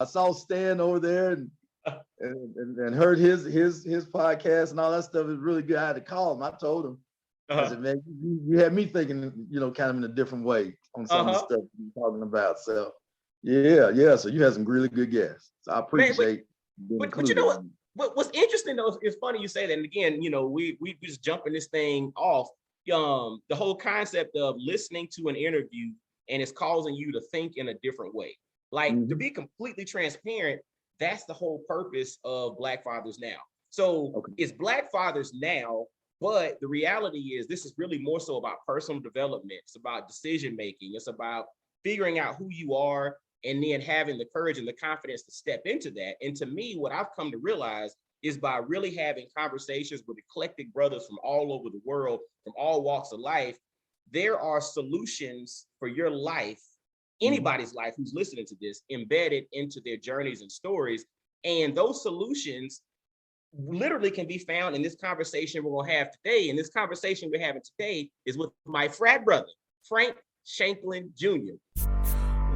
I saw Stan over there and heard his podcast and all that stuff is really good. I had to call him. I told him, I said, man, you had me thinking, kind of in a different way on some of the stuff you're talking about. So yeah. So you had some really good guests. So I appreciate being included. But you know what's interesting though, it's funny you say that. And again, we just jumping this thing off. The whole concept of listening to an interview and it's causing you to think in a different way. Like to be completely transparent, that's the whole purpose of Black Fathers Now. So it's Black Fathers Now, but the reality is this is really more so about personal development. It's about decision making. It's about figuring out who you are and then having the courage and the confidence to step into that. And to me, what I've come to realize is by really having conversations with eclectic brothers from all over the world, from all walks of life, there are solutions for your life, anybody's life who's listening to this, embedded into their journeys and stories. And those solutions literally can be found in this conversation we're gonna have today. And this conversation we're having today is with my frat brother, Frank Shanklin Jr.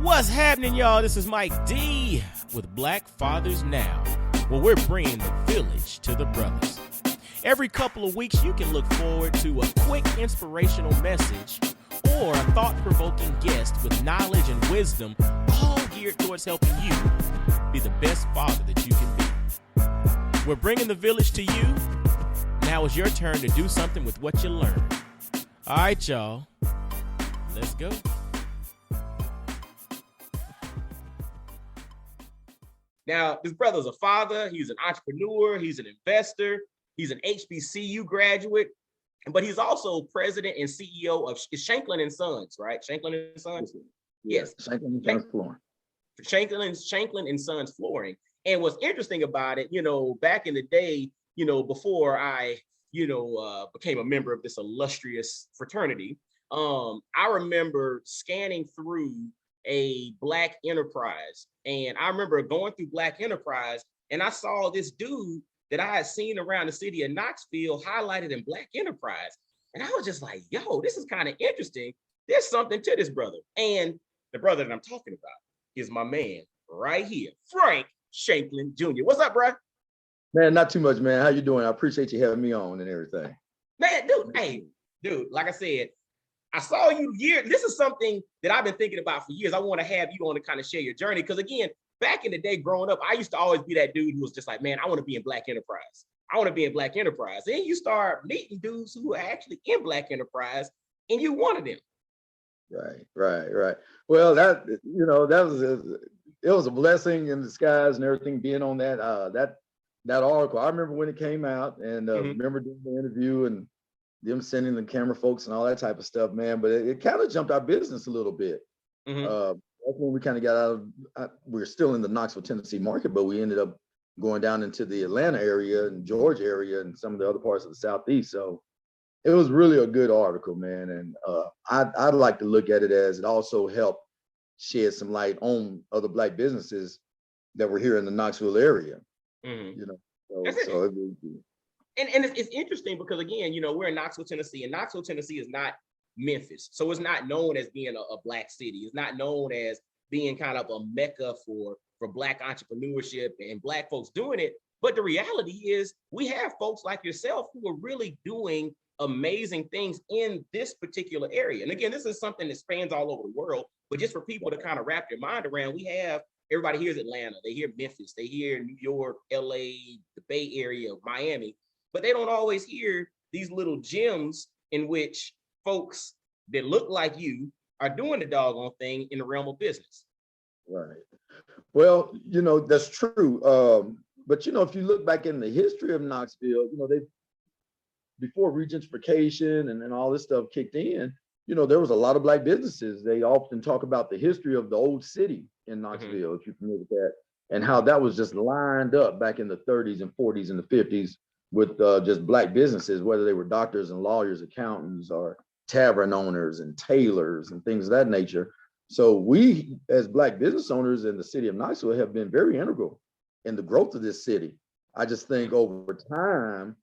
What's happening, y'all? This is Mike D with Black Fathers Now, where we're bringing the village to the brothers. Every couple of weeks, you can look forward to a quick inspirational message or a thought-provoking guest with knowledge and wisdom, all geared towards helping you be the best father that you can be. We're bringing the village to you. Now it's your turn to do something with what you learned. All right, y'all. Let's go. Now, this brother's a father, he's an entrepreneur, he's an investor, he's an HBCU graduate, but he's also president and CEO of Shanklin and Sons, right? Shanklin and Sons? Yes. Shanklin and Sons Flooring. Shanklin and Sons Flooring. And what's interesting about it, back in the day, before I, became a member of this illustrious fraternity, I remember scanning through a Black Enterprise. And I remember going through Black Enterprise and I saw this dude that I had seen around the city of Knoxville highlighted in Black Enterprise. And I was just like, yo, this is kind of interesting. There's something to this brother. And the brother that I'm talking about is my man right here, Frank Shanklin Jr. What's up, bro? Man, not too much, man. How you doing? I appreciate you having me on and everything. Man, dude, like I said, I saw you this is something that I've been thinking about for years. I want to have you on to kind of share your journey. Because again, back in the day growing up, I used to always be that dude who was just like, man, I want to be in Black Enterprise. I want to be in Black Enterprise. Then you start meeting dudes who are actually in Black Enterprise and you're one of them. Right. Well, it was a blessing in disguise and everything being on that article. I remember when it came out and remember doing the interview and them sending the camera folks and all that type of stuff, man. But it kind of jumped our business a little bit. That's when we kind of got out of, we were still in the Knoxville, Tennessee market, but we ended up going down into the Atlanta area and Georgia area and some of the other parts of the Southeast. So it was really a good article, man. And I'd like to look at it as it also helped shed some light on other Black businesses that were here in the Knoxville area. And it's interesting because again, we're in Knoxville, Tennessee, and Knoxville, Tennessee is not Memphis. So it's not known as being a Black city. It's not known as being kind of a mecca for Black entrepreneurship and Black folks doing it. But the reality is we have folks like yourself who are really doing amazing things in this particular area. And again, this is something that spans all over the world, but just for people to kind of wrap their mind around, we have, everybody hears Atlanta, they hear Memphis, they hear New York, LA, the Bay Area, Miami, but they don't always hear these little gems in which folks that look like you are doing the doggone thing in the realm of business. Right. Well, that's true. But if you look back in the history of Knoxville, before gentrification and all this stuff kicked in, there was a lot of Black businesses. They often talk about the history of the old city in Knoxville, if you're familiar with that, and how that was just lined up back in the 30s and 40s and the 50s with just Black businesses, whether they were doctors and lawyers, accountants, or tavern owners and tailors and things of that nature. So we, as Black business owners in the city of Knoxville, have been very integral in the growth of this city. I just think over time,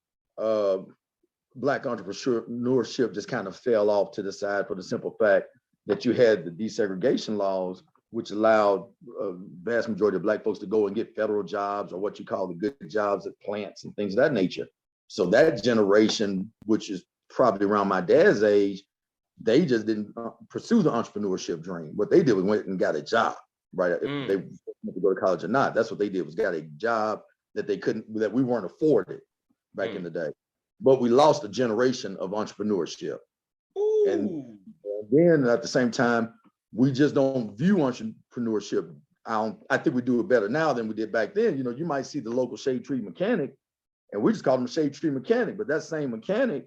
Black entrepreneurship just kind of fell off to the side for the simple fact that you had the desegregation laws which allowed a vast majority of Black folks to go and get federal jobs, or what you call the good jobs at plants and things of that nature. So that generation, which is probably around my dad's age, they just didn't pursue the entrepreneurship dream. What they did was went and got a job, right? If they wanted to go to college or not, that's what they did, was got a job that that we weren't afforded back in the day. But we lost a generation of entrepreneurship. Ooh. And then at the same time, we just don't view entrepreneurship. I think we do it better now than we did back then. You know, you might see the local shade tree mechanic, and we just call them shade tree mechanic, but that same mechanic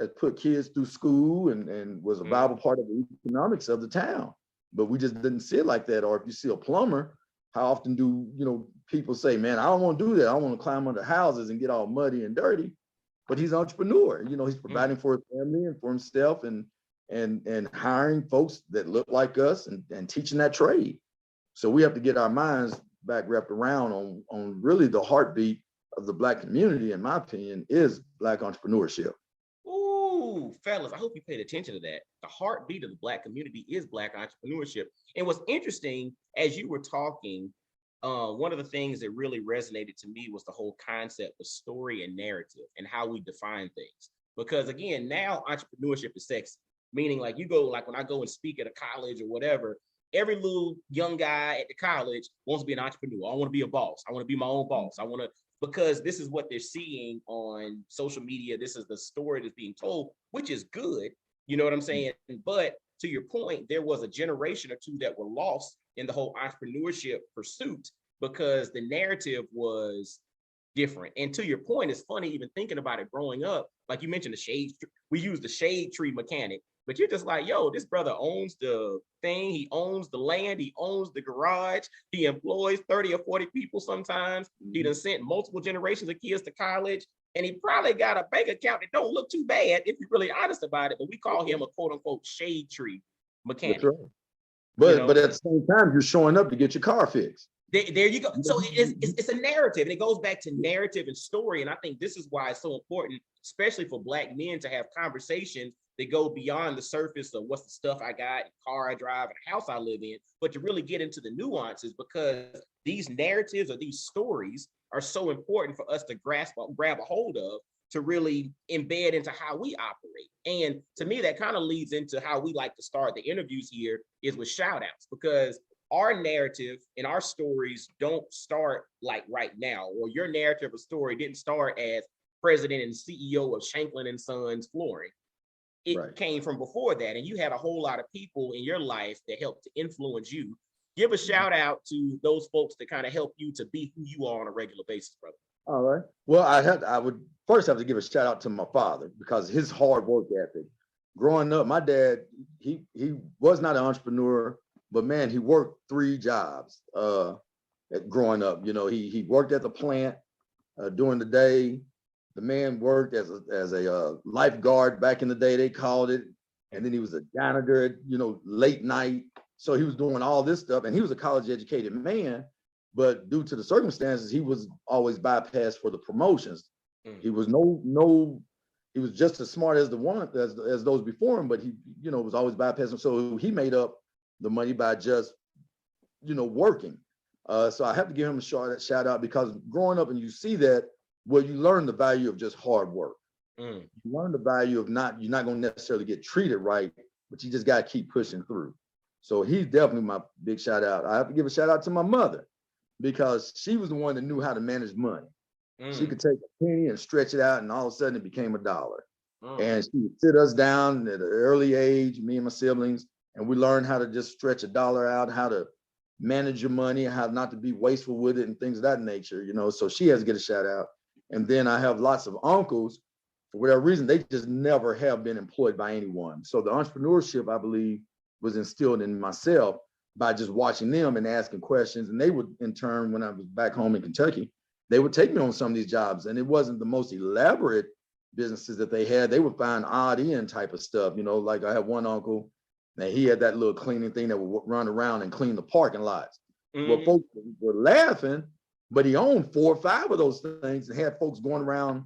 has put kids through school and was a viable part of the economics of the town. But we just didn't see it like that. Or if you see a plumber, how often do, you know, people say, man, I don't want to do that. I want to climb under houses and get all muddy and dirty. But he's an entrepreneur. You know, he's providing for his family and for himself, and hiring folks that look like us and teaching that trade. So we have to get our minds back wrapped around on really the heartbeat of the Black community, in my opinion, is Black entrepreneurship. Ooh, fellas, I hope you paid attention to that. The heartbeat of the Black community is Black entrepreneurship. And what's interesting, as you were talking, one of the things that really resonated to me was the whole concept of story and narrative and how we define things. Because again, now entrepreneurship is sexy, meaning like you go, like when I go and speak at a college or whatever, every little young guy at the college wants to be an entrepreneur. I want to be a boss. I want to be my own boss. Because this is what they're seeing on social media. This is the story that's being told, which is good. You know what I'm saying? But to your point, there was a generation or two that were lost in the whole entrepreneurship pursuit because the narrative was different. And to your point, it's funny even thinking about it growing up, like you mentioned we use the shade tree mechanic, but you're just like, yo, this brother owns the thing, he owns the land, he owns the garage, he employs 30 or 40 people sometimes, he done sent multiple generations of kids to college, and he probably got a bank account that don't look too bad if you're really honest about it, but we call him a quote unquote shade tree mechanic. That's right. But at the same time, you're showing up to get your car fixed. There you go. So it's a narrative, and it goes back to narrative and story. And I think this is why it's so important, especially for Black men, to have conversations that go beyond the surface of what's the stuff I got, car I drive, and house I live in, but to really get into the nuances, because these narratives or these stories are so important for us to grab a hold of, to really embed into how we operate. And to me, that kind of leads into how we like to start the interviews here, is with shout outs, because our narrative and our stories don't start like right now, or your narrative or story didn't start as president and CEO of Shanklin and Sons Flooring. It came from before that, and you had a whole lot of people in your life that helped to influence you. Give a shout out to those folks that kind of help you to be who you are on a regular basis, brother. All right. Well, I would first have to give a shout out to my father, because his hard work ethic. Growing up, my dad, he was not an entrepreneur, but man, he worked 3 jobs growing up. You know, he worked at the plant during the day. The man worked as a lifeguard back in the day, they called it. And then he was a janitor at, late night. So he was doing all this stuff, and he was a college educated man, but due to the circumstances, he was always bypassed for the promotions. He was he was just as smart as as those before him, but he, was always bypassing. So he made up the money by just, working. So I have to give him a shout out, because growing up and you see that, well, you learn the value of just hard work. You learn the value of you're not going to necessarily get treated right, but you just got to keep pushing through. So he's definitely my big shout out. I have to give a shout out to my mother, because she was the one that knew how to manage money. She could take a penny and stretch it out, and all of a sudden it became $1. And she would sit us down at an early age, me and my siblings, and we learned how to just stretch $1 out, how to manage your money, how not to be wasteful with it, and things of that nature, So she has to get a shout out. And then I have lots of uncles, for whatever reason, they just never have been employed by anyone. So the entrepreneurship, I believe, was instilled in myself by just watching them and asking questions. And they would, in turn, when I was back home in Kentucky, they would take me on some of these jobs. And it wasn't the most elaborate businesses that they had. They would find odd end type of stuff. Like I had one uncle, and he had that little cleaning thing that would run around and clean the parking lots. Well, folks were laughing, but he owned 4 or 5 of those things and had folks going around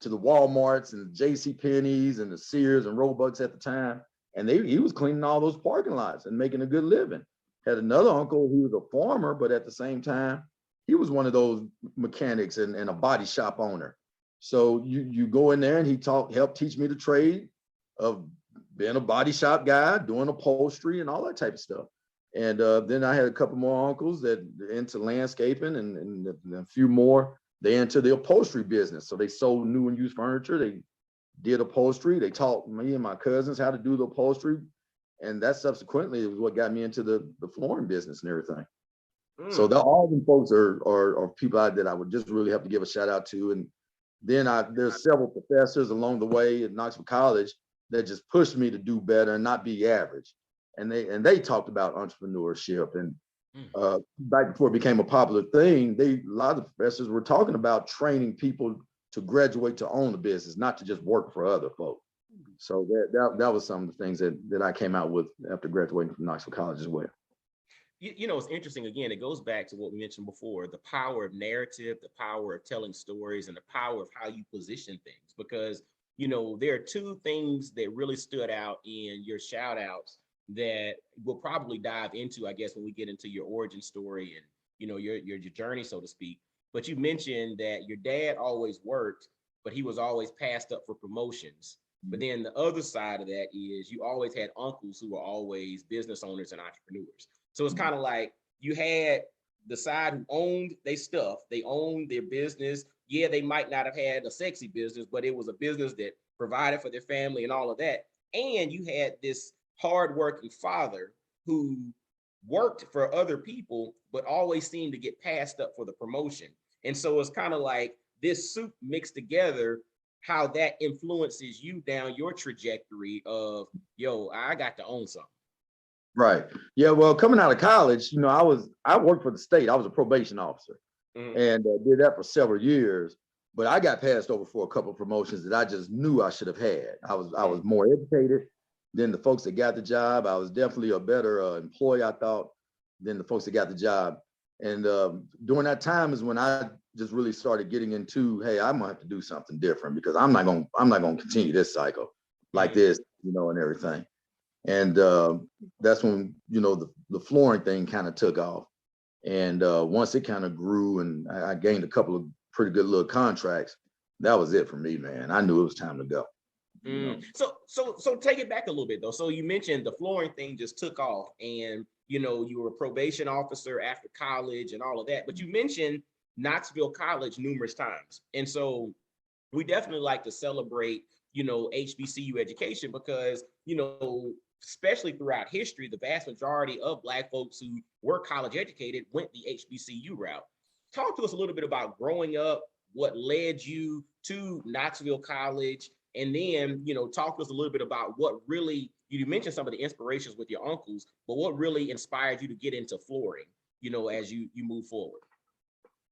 to the Walmarts and the JCPenney's and the Sears and Roebucks at the time. And he was cleaning all those parking lots and making a good living. Had another uncle who was a farmer, but at the same time, he was one of those mechanics and a body shop owner. So you go in there and he helped teach me the trade of being a body shop guy, doing upholstery and all that type of stuff. And then I had a couple more uncles that into landscaping and a few more, they into the upholstery business. So they sold new and used furniture. They did upholstery. They taught me and my cousins how to do the upholstery. And that subsequently was what got me into the flooring business and everything. So all of them folks are people that I would just really have to give a shout out to. And then there's several professors along the way at Knoxville College that just pushed me to do better and not be average. And they talked about entrepreneurship. And back before it became a popular thing, a lot of the professors were talking about training people to graduate to own a business, not to just work for other folks. So that was some of the things that I came out with after graduating from Knoxville College as well. You know, it's interesting. Again, it goes back to what we mentioned before, the power of narrative, the power of telling stories, and the power of how you position things. Because, you know, there are two things that really stood out in your shout outs that we'll probably dive into, I guess, when we get into your origin story and, you know, your journey, so to speak. But you mentioned that your dad always worked, but he was always passed up for promotions. But then the other side of that is you always had uncles who were always business owners and entrepreneurs. So it's kind of like you had the side who owned their stuff, they owned their business. Yeah, they might not have had a sexy business, but it was a business that provided for their family and all of that. And you had this hardworking father who worked for other people, but always seemed to get passed up for the promotion. And so it's kind of like this soup mixed together, how that influences you down your trajectory of, yo, I got to own something. Right. Yeah. Well, coming out of college, you know, I worked for the state. I was a probation officer and did that for several years. But I got passed over for a couple of promotions that I just knew I should have had. I was more educated than the folks that got the job. I was definitely a better employee, I thought, than the folks that got the job. And during that time is when I just really started getting into, hey, I'm gonna have to do something different because I'm not gonna continue this cycle like this, you know, and everything. And that's when, you know, the flooring thing kind of took off. And once it kind of grew and I gained a couple of pretty good little contracts, that was it for me, man. I knew it was time to go. You know? So take it back a little bit though. So you mentioned the flooring thing just took off and, you know, you were a probation officer after college and all of that, but you mentioned Knoxville College numerous times. And so we definitely like to celebrate, you know, HBCU education because, you know, especially throughout history, the vast majority of Black folks who were college educated went the HBCU route. Talk to us a little bit about growing up, what led you to Knoxville College, and then, you know, talk to us a little bit about what really, you mentioned some of the inspirations with your uncles, but what really inspired you to get into flooring, you know, as you move forward?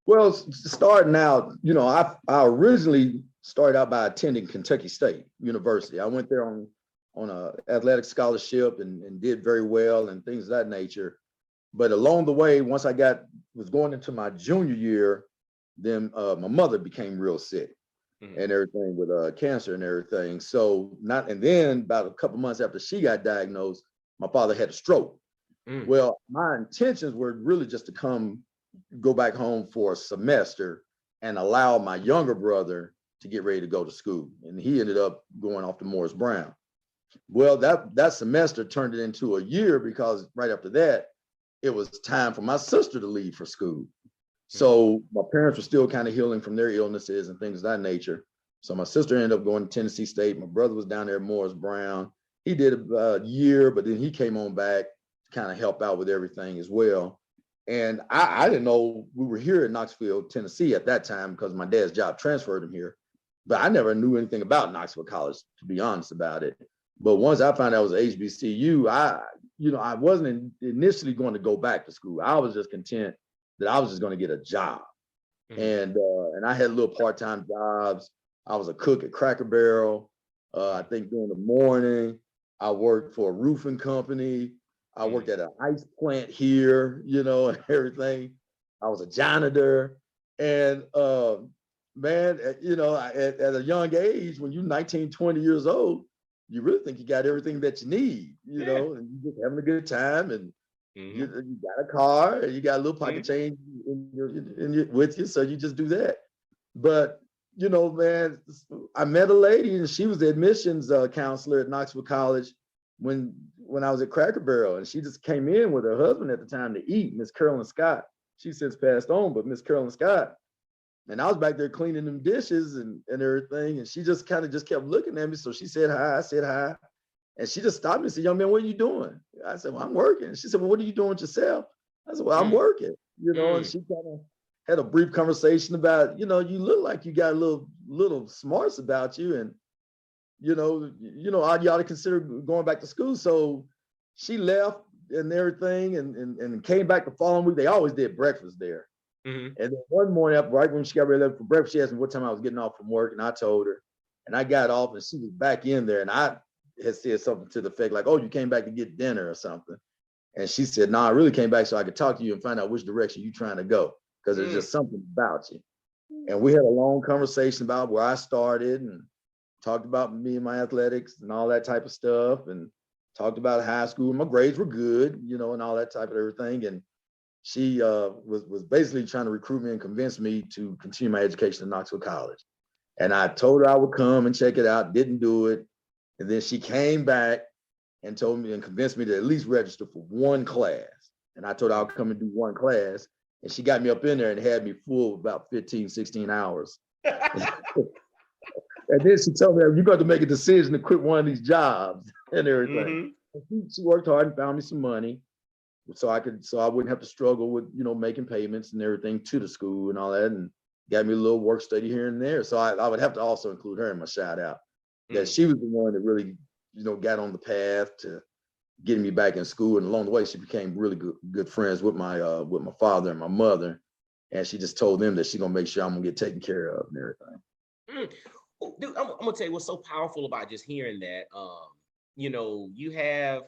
Well, starting out, you know, I originally started out by attending Kentucky State University. I went there on a athletic scholarship and did very well and things of that nature. But along the way, once I was going into my junior year, then my mother became real sick and everything with cancer and everything. So and then about a couple months after she got diagnosed, my father had a stroke. Well, my intentions were really just to go back home for a semester and allow my younger brother to get ready to go to school. And he ended up going off to Morris Brown. Well, that semester turned it into a year because right after that, it was time for my sister to leave for school. So my parents were still kind of healing from their illnesses and things of that nature. So my sister ended up going to Tennessee State. My brother was down there at Morris Brown. He did a year, but then he came on back to kind of help out with everything as well. And I didn't know we were here in Knoxville, Tennessee at that time because my dad's job transferred him here. But I never knew anything about Knoxville College, to be honest about it. But once I found out it was HBCU, I wasn't initially going to go back to school. I was just content that I was just going to get a job. And I had little part-time jobs. I was a cook at Cracker Barrel. I think during the morning, I worked for a roofing company. I worked at an ice plant here, you know, and everything. I was a janitor. And man, you know, at a young age, when you're 19, 20 years old, you really think you got everything that you need, you know, and you're just having a good time. And You got a car, you got a little pocket change with you, so you just do that. But you know, man, I met a lady and she was the admissions counselor at Knoxville College when I was at Cracker Barrel, and she just came in with her husband at the time to eat, Miss Carolyn Scott. She since passed on, but Miss Carolyn Scott. And I was back there cleaning them dishes and everything, and she just kind of just kept looking at me. So she said hi, I said hi. And she just stopped me and said, young man, what are you doing? I said, well, I'm working. She said, well, what are you doing with yourself? I said, well, I'm working, you know, and she kind of had a brief conversation about, you know, you look like you got a little smarts about you. And, you know, you ought to consider going back to school. So she left and everything and came back the following week. They always did breakfast there. And then one morning, right when she got ready for breakfast, she asked me what time I was getting off from work. And I told her, and I got off and she was back in there. And I had said something to the effect like, oh, you came back to get dinner or something. And she said, no, I really came back so I could talk to you and find out which direction you're trying to go, because there's just something about you. And we had a long conversation about where I started and talked about me and my athletics and all that type of stuff, and talked about high school. My grades were good, you know, and all that type of everything. And she was basically trying to recruit me and convince me to continue my education at Knoxville College. And I told her I would come and check it out, didn't do it. And then she came back and told me and convinced me to at least register for one class. And I told her I'll come and do one class. And she got me up in there and had me full about 15, 16 hours. And then she told me, you're going to make a decision to quit one of these jobs and everything. She worked hard and found me some money so I wouldn't have to struggle with, you know, making payments and everything to the school and all that, and got me a little work study here and there. So I would have to also include her in my shout out. That she was the one that really, you know, got on the path to getting me back in school. And along the way, she became really good friends with my father and my mother. And she just told them that she's gonna make sure I'm gonna get taken care of and everything. Dude, I'm gonna tell you what's so powerful about just hearing that. You know, you have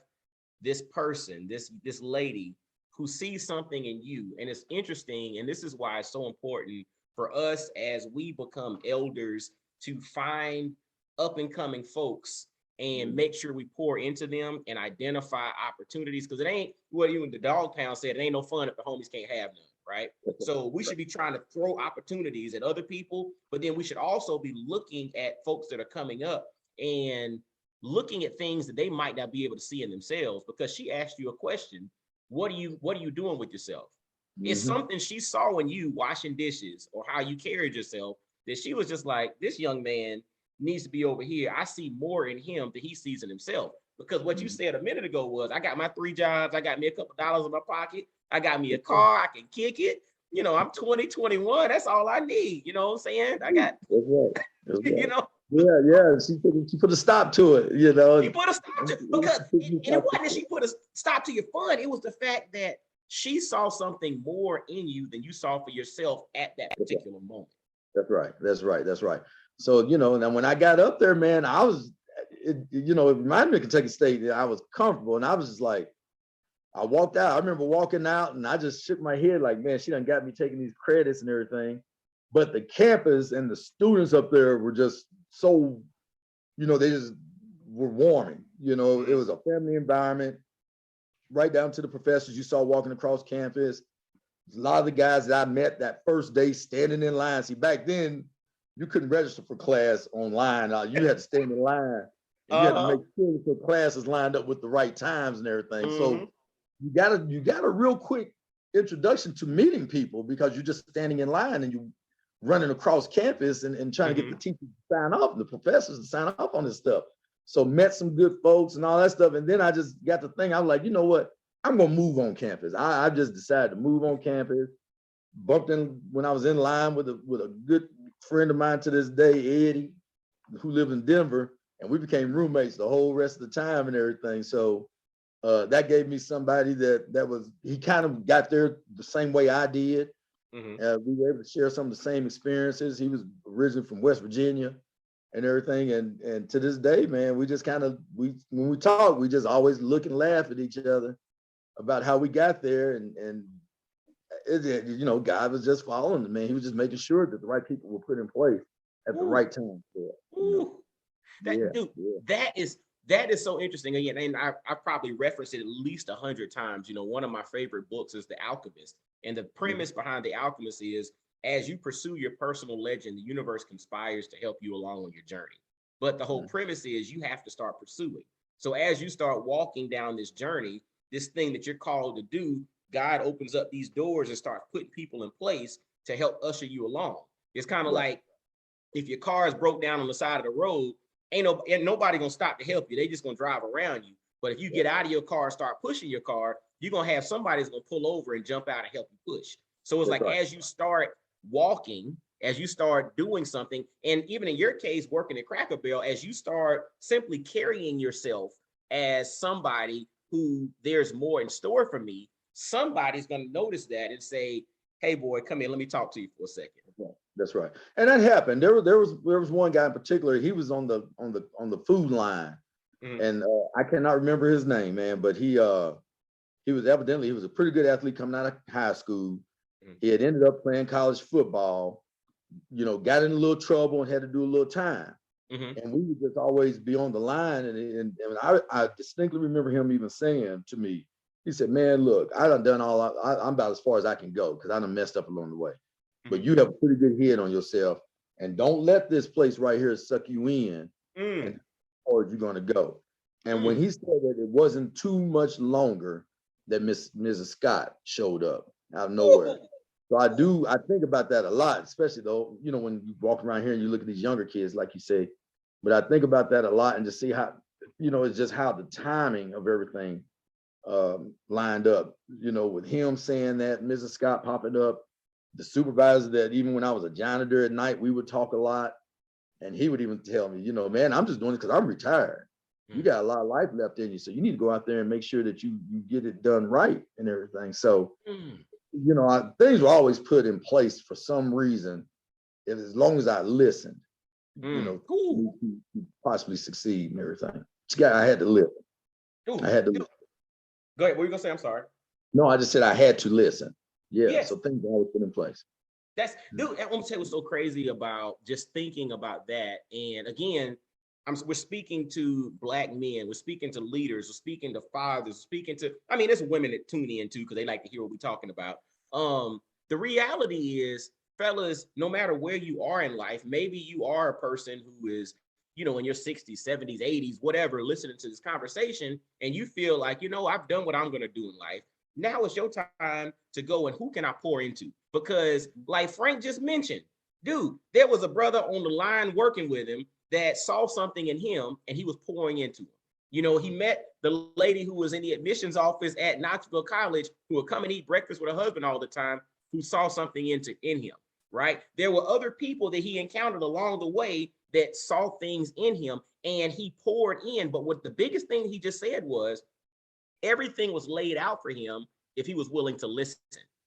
this person, this lady who sees something in you, and it's interesting. And this is why it's so important for us as we become elders to find up and coming folks and make sure we pour into them and identify opportunities, because it ain't what you in the dog pound said, it ain't no fun if the homies can't have none, right? So we should be trying to throw opportunities at other people, but then we should also be looking at folks that are coming up and looking at things that they might not be able to see in themselves. Because she asked you a question, what are you doing with yourself? It's something she saw in you washing dishes or how you carried yourself, that she was just like, this young man needs to be over here. I see more in him than he sees in himself. Because what you said a minute ago was, I got my 3 jobs, I got me a couple dollars in my pocket, I got me a car, I can kick it. You know, I'm 20, 21, that's all I need. You know what I'm saying? I got, That's right. you know. Yeah. She put a stop to it, you know. She put a stop to it, because and it wasn't that she put a stop to your fun. It was the fact that she saw something more in you than you saw for yourself at that particular moment. That's right. So, you know, and when I got up there, man, it reminded me of Kentucky State. I was comfortable, and I was just like, I walked out. I remember walking out, and I just shook my head like, man, she done got me taking these credits and everything. But the campus and the students up there were just so, you know, they just were warming. You know, it was a family environment, right down to the professors you saw walking across campus. A lot of the guys that I met that first day standing in line. See, back then, you couldn't register for class online. You had to stand in line, and you had to make sure that your classes lined up with the right times and everything. So you got a real quick introduction to meeting people, because you're just standing in line and you running across campus and trying to get the teachers to sign off, the professors to sign off on this stuff. So met some good folks and all that stuff. And then I just got to think, I was like, you know what? I'm gonna move on campus. I just decided to move on campus. Bumped in when I was in line with a good friend of mine to this day, Eddie, who lived in Denver, and we became roommates the whole rest of the time and everything. So that gave me somebody he kind of got there the same way I did. We were able to share some of the same experiences. He was originally from West Virginia and everything. And to this day, man, we just when we talk, we just always look and laugh at each other about how we got there. And you know, God was just following the man. He was just making sure that the right people were put in place at the right time. That That is so interesting. Again, and I probably referenced it at least 100 times. You know, one of my favorite books is The Alchemist. And the premise behind The Alchemist is, as you pursue your personal legend, the universe conspires to help you along on your journey. But the whole premise is you have to start pursuing. So as you start walking down this journey, this thing that you're called to do, God opens up these doors and starts putting people in place to help usher you along. It's kind of like if your car is broke down on the side of the road, ain't nobody gonna stop to help you. They just gonna drive around you. But if you get out of your car and start pushing your car, you're gonna have somebody that's gonna pull over and jump out and help you push. So it's like as you start walking, as you start doing something, and even in your case, working at Cracker Barrel, as you start simply carrying yourself as somebody who there's more in store for me, somebody's gonna notice that and say, hey boy, come here, let me talk to you for a second. That's right. And that happened. There was one guy in particular, he was on the food line. And I cannot remember his name, man, but he was a pretty good athlete coming out of high school. He had ended up playing college football, you know, got in a little trouble and had to do a little time. And we would just always be on the line. And I distinctly remember him even saying to me, he said, man, look, I done all, I'm about as far as I can go because I done messed up along the way. But you have a pretty good head on yourself. And don't let this place right here suck you in and as far as you're going to go. And when he said that, it wasn't too much longer that Mrs. Scott showed up out of nowhere. So I think about that a lot, especially though, you know, when you walk around here and you look at these younger kids, like you say, but I think about that a lot and just see how, you know, it's just how the timing of everything lined up, you know, with him saying that, Mrs. Scott popping up, the supervisor that even when I was a janitor at night, we would talk a lot. And he would even tell me, you know, man, I'm just doing it because I'm retired. You got a lot of life left in you. So you need to go out there and make sure that you get it done right and everything. So, you know, things were always put in place for some reason, as long as I listened, you know, to possibly succeed and everything. I had to listen. I had to listen. Go ahead. What were you going to say? I'm sorry. No, I just said I had to listen. Yeah. So things were always put in place. Dude, I'm gonna tell you what's so crazy about just thinking about that. And again, we're speaking to Black men, we're speaking to leaders, we're speaking to fathers, speaking to, I mean, there's women that tune in too, because they like to hear what we're talking about. The reality is, fellas, no matter where you are in life, maybe you are a person who is, you know, in your 60s, 70s, 80s, whatever, listening to this conversation, and you feel like, you know, I've done what I'm gonna do in life. Now it's your time to go and who can I pour into? Because like Frank just mentioned, dude, there was a brother on the line working with him that saw something in him and he was pouring into him. You know, he met the lady who was in the admissions office at Knoxville College who would come and eat breakfast with her husband all the time, who saw something in him, right? There were other people that he encountered along the way that saw things in him and he poured in. But what the biggest thing he just said was, everything was laid out for him if he was willing to listen,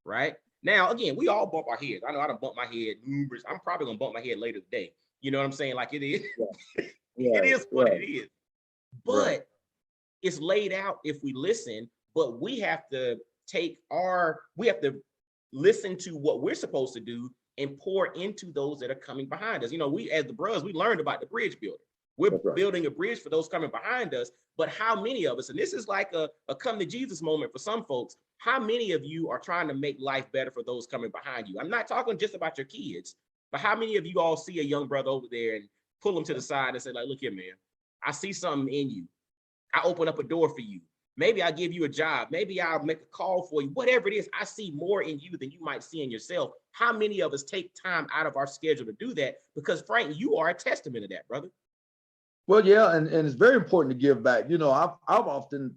right? Now, again, we all bump our heads. I know I done bumped my head numerous. I'm probably gonna bump my head later today. You know what I'm saying? Like it is, it is what it is. But it's laid out if we listen, but we have to listen to what we're supposed to do and pour into those that are coming behind us. You know, we as the brothers, we learned about the bridge builder. We're building a bridge for those coming behind us, but how many of us, and this is like a come to Jesus moment for some folks, how many of you are trying to make life better for those coming behind you? I'm not talking just about your kids, but how many of you all see a young brother over there and pull them to the side and say, like, look here, man, I see something in you. I open up a door for you. Maybe I'll give you a job. Maybe I'll make a call for you. Whatever it is, I see more in you than you might see in yourself. How many of us take time out of our schedule to do that? Because Frank, you are a testament of that, brother. Well, yeah, and it's very important to give back. You know, I've often,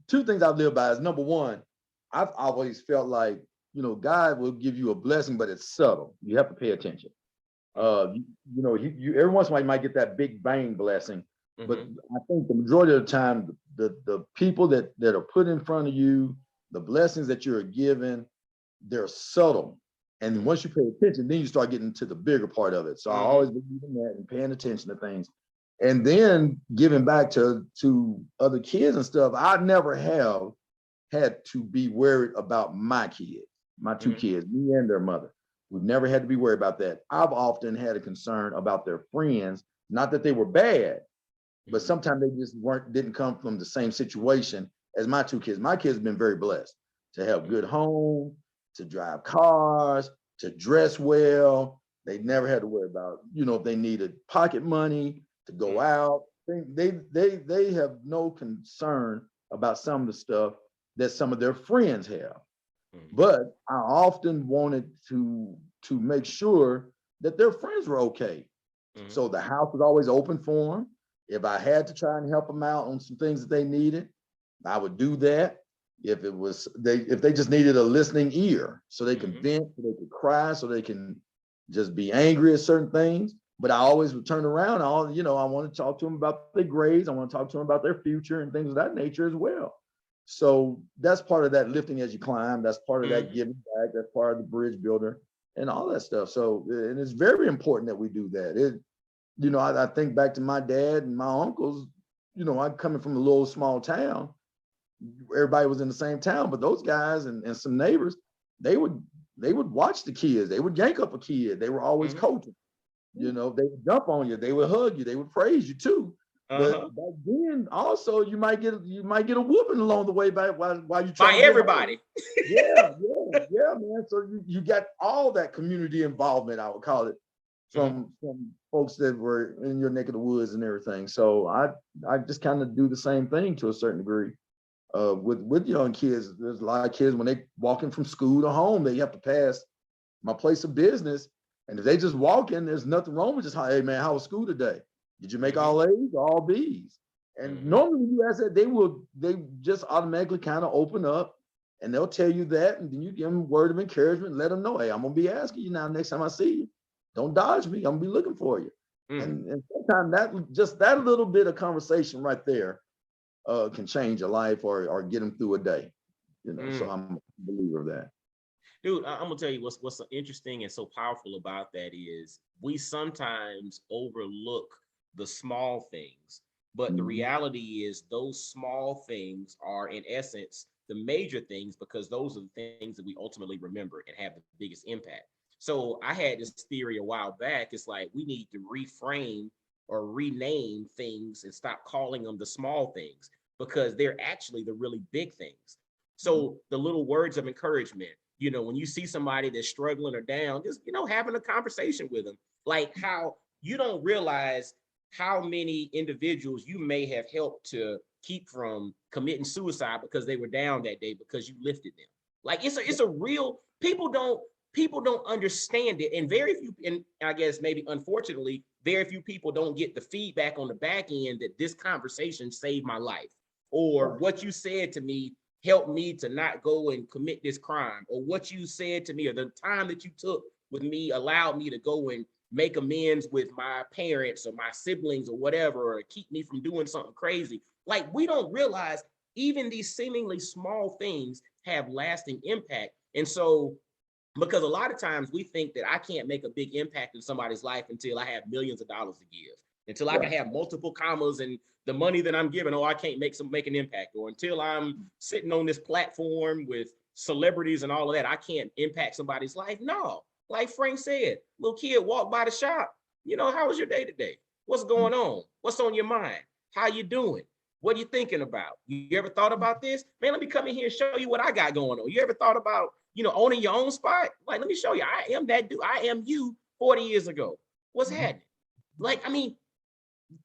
two things I've lived by is, number one, I've always felt like, you know, God will give you a blessing, but it's subtle. You have to pay attention. You know, you every once in a while you might get that big bang blessing, but I think the majority of the time, the people that are put in front of you, the blessings that you're given, they're subtle. And once you pay attention, then you start getting to the bigger part of it. So I always believe in that and paying attention to things. And then giving back to other kids and stuff. I never have had to be worried about my kids, my two kids, me and their mother. We've never had to be worried about that. I've often had a concern about their friends, not that they were bad, but sometimes they just didn't come from the same situation as my two kids. My kids have been very blessed to have good home, to drive cars, to dress well. They never had to worry about, if they needed pocket money to go out. They have no concern about some of the stuff that some of their friends have. But I often wanted to make sure that their friends were okay. So the house was always open for them. If I had to try and help them out on some things that they needed, I would do that. If they just needed a listening ear so they can vent, so they could cry, so they can just be angry at certain things. But I always would turn around. I want to talk to them about their grades. I want to talk to them about their future and things of that nature as well. So that's part of that lifting as you climb. That's part of that giving back. That's part of the bridge builder and all that stuff. So, and it's very important that we do that. I think back to my dad and my uncles. I'm coming from a little small town. Everybody was in the same town, but those guys and some neighbors, they would watch the kids. They would yank up a kid. They were always coaching. They would jump on you. They would hug you. They would praise you too. But back then, also, you might get a whooping along the way while you try by everybody. Yeah, man. So you got all that community involvement, I would call it, from folks that were in your neck of the woods and everything. So I just kind of do the same thing to a certain degree. With young kids, there's a lot of kids when they walking from school to home, they have to pass my place of business, and if they just walk in, there's nothing wrong with just, hey man, how was school today? Did you make all A's or all B's? And normally when you ask that, they just automatically kind of open up and they'll tell you that, and then you give them a word of encouragement and let them know, hey, I'm gonna be asking you now next time I see you. Don't dodge me. I'm gonna be looking for you. And sometimes that little bit of conversation right there can change a life or get them through a day. So I'm a believer of that. Dude, I'm gonna tell you what's so interesting and so powerful about that is we sometimes overlook the small things, but the reality is those small things are in essence the major things, because those are the things that we ultimately remember and have the biggest impact. So I had this theory a while back. It's like we need to reframe or rename things and stop calling them the small things, because they're actually the really big things. So the little words of encouragement, when you see somebody that's struggling or down, just, having a conversation with them, like how you don't realize how many individuals you may have helped to keep from committing suicide because they were down that day because you lifted them. Like it's a real, people don't understand it. And very few, and I guess maybe unfortunately, very few people don't get the feedback on the back end that this conversation saved my life, or what you said to me helped me to not go and commit this crime, or what you said to me, or the time that you took with me allowed me to go and make amends with my parents or my siblings or whatever, or keep me from doing something crazy. Like, we don't realize even these seemingly small things have lasting impact. And so, because a lot of times we think that I can't make a big impact in somebody's life until I have millions of dollars to give, until I can have multiple commas and the money that I'm giving, I can't make an impact, or until I'm sitting on this platform with celebrities and all of that, I can't impact somebody's life. No, like Frank said, little kid walked by the shop. How was your day today? What's going on? What's on your mind? How you doing? What are you thinking about? You ever thought about this? Man, let me come in here and show you what I got going on. You ever thought about, owning your own spot? Like, let me show you. I am that dude. I am you 40 years ago. What's happening? Like,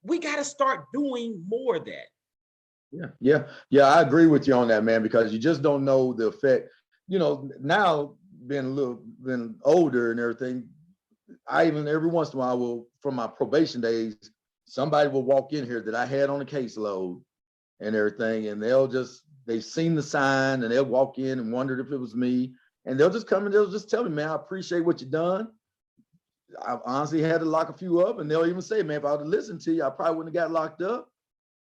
we got to start doing more of that. Yeah. I agree with you on that, man, because you just don't know the effect. Now being older and everything, I even every once in a while will, from my probation days, somebody will walk in here that I had on a caseload and everything, and they've seen the sign and they'll walk in and wondered if it was me, and they'll just come and they'll just tell me, man, I appreciate what you've done. I honestly had to lock a few up, and they'll even say, man, if I would have listened to you, I probably wouldn't have got locked up.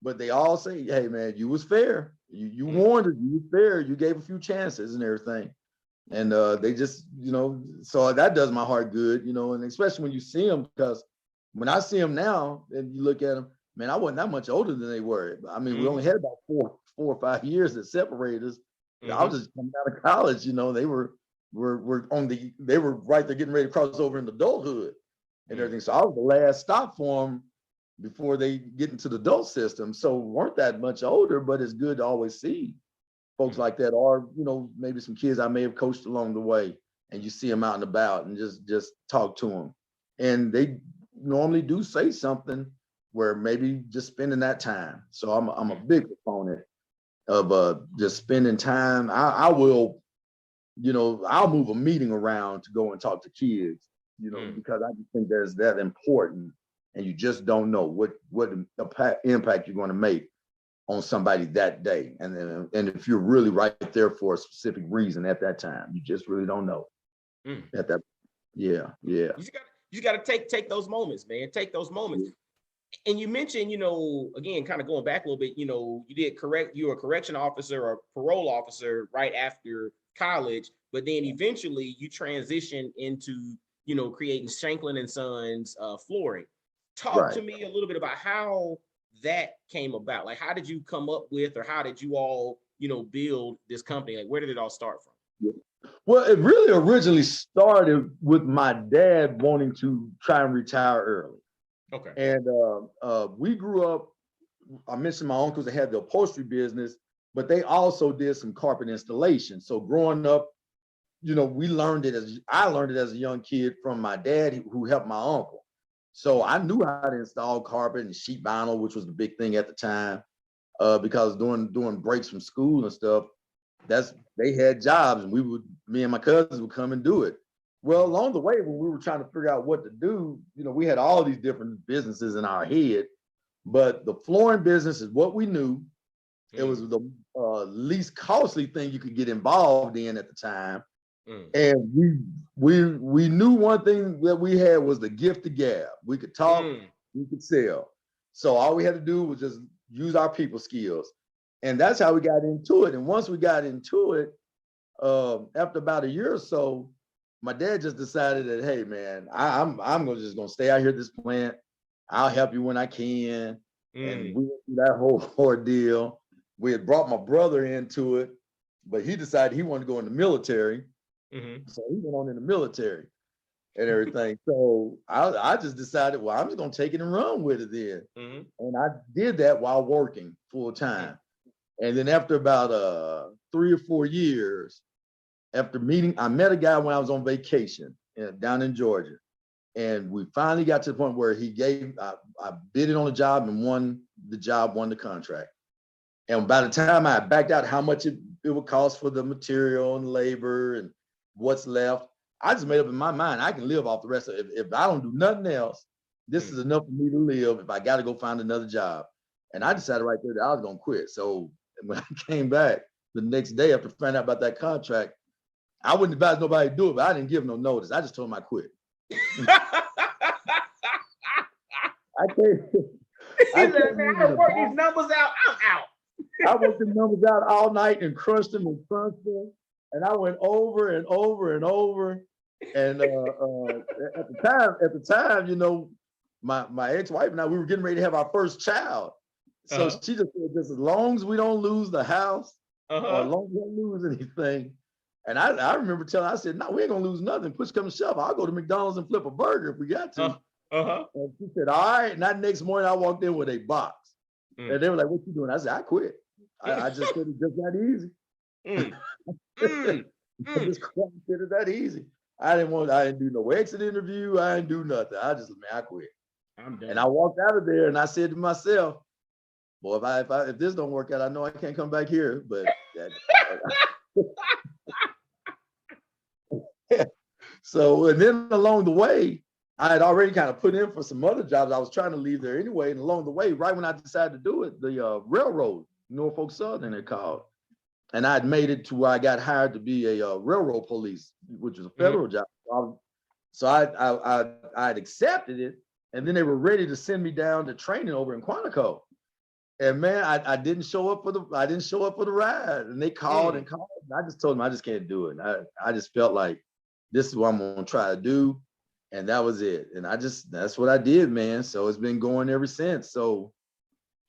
But they all say, hey, man, you was fair. You warned us, you was fair. You gave a few chances and everything. And they just, so that does my heart good, and especially when you see them, because when I see them now and you look at them, man, I wasn't that much older than they were. We only had about 4 or 5 years that separated us. I was just coming out of college, they were right there getting ready to cross over into adulthood and everything. So I was the last stop for them before they get into the adult system. So weren't that much older, but it's good to always see folks like that, or, you know, maybe some kids I may have coached along the way, and you see them out and about and just talk to them. And they normally do say something where maybe just spending that time. So I'm a big proponent of just spending time. I will, you know, I'll move a meeting around to go and talk to kids, you know, because I just think that's that important, and you just don't know what impact you're going to make on somebody that day. And if you're really right there for a specific reason at that time, you just really don't know. At that, yeah. You just got to take those moments, man. Take those moments. And you mentioned, you know, again, kind of going back a little bit, you know, you were a correction officer or parole officer right after college, but then eventually you transitioned into, you know, creating Shanklin and Sons flooring. Talk to me a little bit about how that came about. Like, how did you come up with, or how did you all, you know, build this company? Like, where did it all start from? Well, it really originally started with my dad wanting to try and retire early. Okay. And we grew up, I mentioned my uncles that had the upholstery business, but they also did some carpet installation. So growing up, you know, I learned it as a young kid from my dad, who helped my uncle. So I knew how to install carpet and sheet vinyl, which was the big thing at the time, because doing breaks from school and stuff, they had jobs, and me and my cousins would come and do it. Well, along the way, when we were trying to figure out what to do, you know, we had all these different businesses in our head, but the flooring business is what we knew. It was the least costly thing you could get involved in at the time. And we knew one thing that we had was the gift to gab. We could talk, we could sell. So all we had to do was just use our people skills. And that's how we got into it. And once we got into it, after about a year or so, my dad just decided that, hey man, I'm just gonna stay out here at this plant. I'll help you when I can. And we went through that whole ordeal. We had brought my brother into it, but he decided he wanted to go in the military. So he went on in the military and everything. So I just decided, well, I'm just gonna take it and run with it then. And I did that while working full time. And then after about 3 or 4 years, I met a guy when I was on vacation down in Georgia. And we finally got to the point where I bid it on the job and won the contract. And by the time I backed out how much it would cost for the material and labor and what's left, I just made up in my mind, I can live off the rest of it. If I don't do nothing else, this is enough for me to live if I got to go find another job. And I decided right there that I was going to quit. So when I came back the next day after finding out about that contract, I wouldn't advise nobody to do it, but I didn't give no notice. I just told them I quit. I work these numbers out. I'm out. I worked the numbers out all night and crunched them. And I went over and over and over. And at the time, you know, my ex-wife and I, we were getting ready to have our first child. So she just said, just as long as we don't lose the house, or as long as we don't lose anything. And I remember telling her, I said, no, we ain't gonna lose nothing. Push come to shove, I'll go to McDonald's and flip a burger if we got to. And she said, all right. And that next morning I walked in with a box. And they were like, what you doing? I said, I quit. I just said it's just that easy. I just said it that easy. I didn't do no exit interview. I didn't do nothing. I quit. I'm done. And I walked out of there and I said to myself, boy, if this don't work out, I know I can't come back here. But so, and then along the way, I had already kind of put in for some other jobs. I was trying to leave there anyway. And along the way, right when I decided to do it, the railroad, Norfolk Southern, they're called. And I had made it to where I got hired to be a railroad police, which is a federal job. So I had accepted it. And then they were ready to send me down to training over in Quantico. And man, I didn't show up for the ride. And they called and called. And I just told them I just can't do it. I just felt like this is what I'm gonna try to do. And that was it. And that's what I did, man. So it's been going ever since. So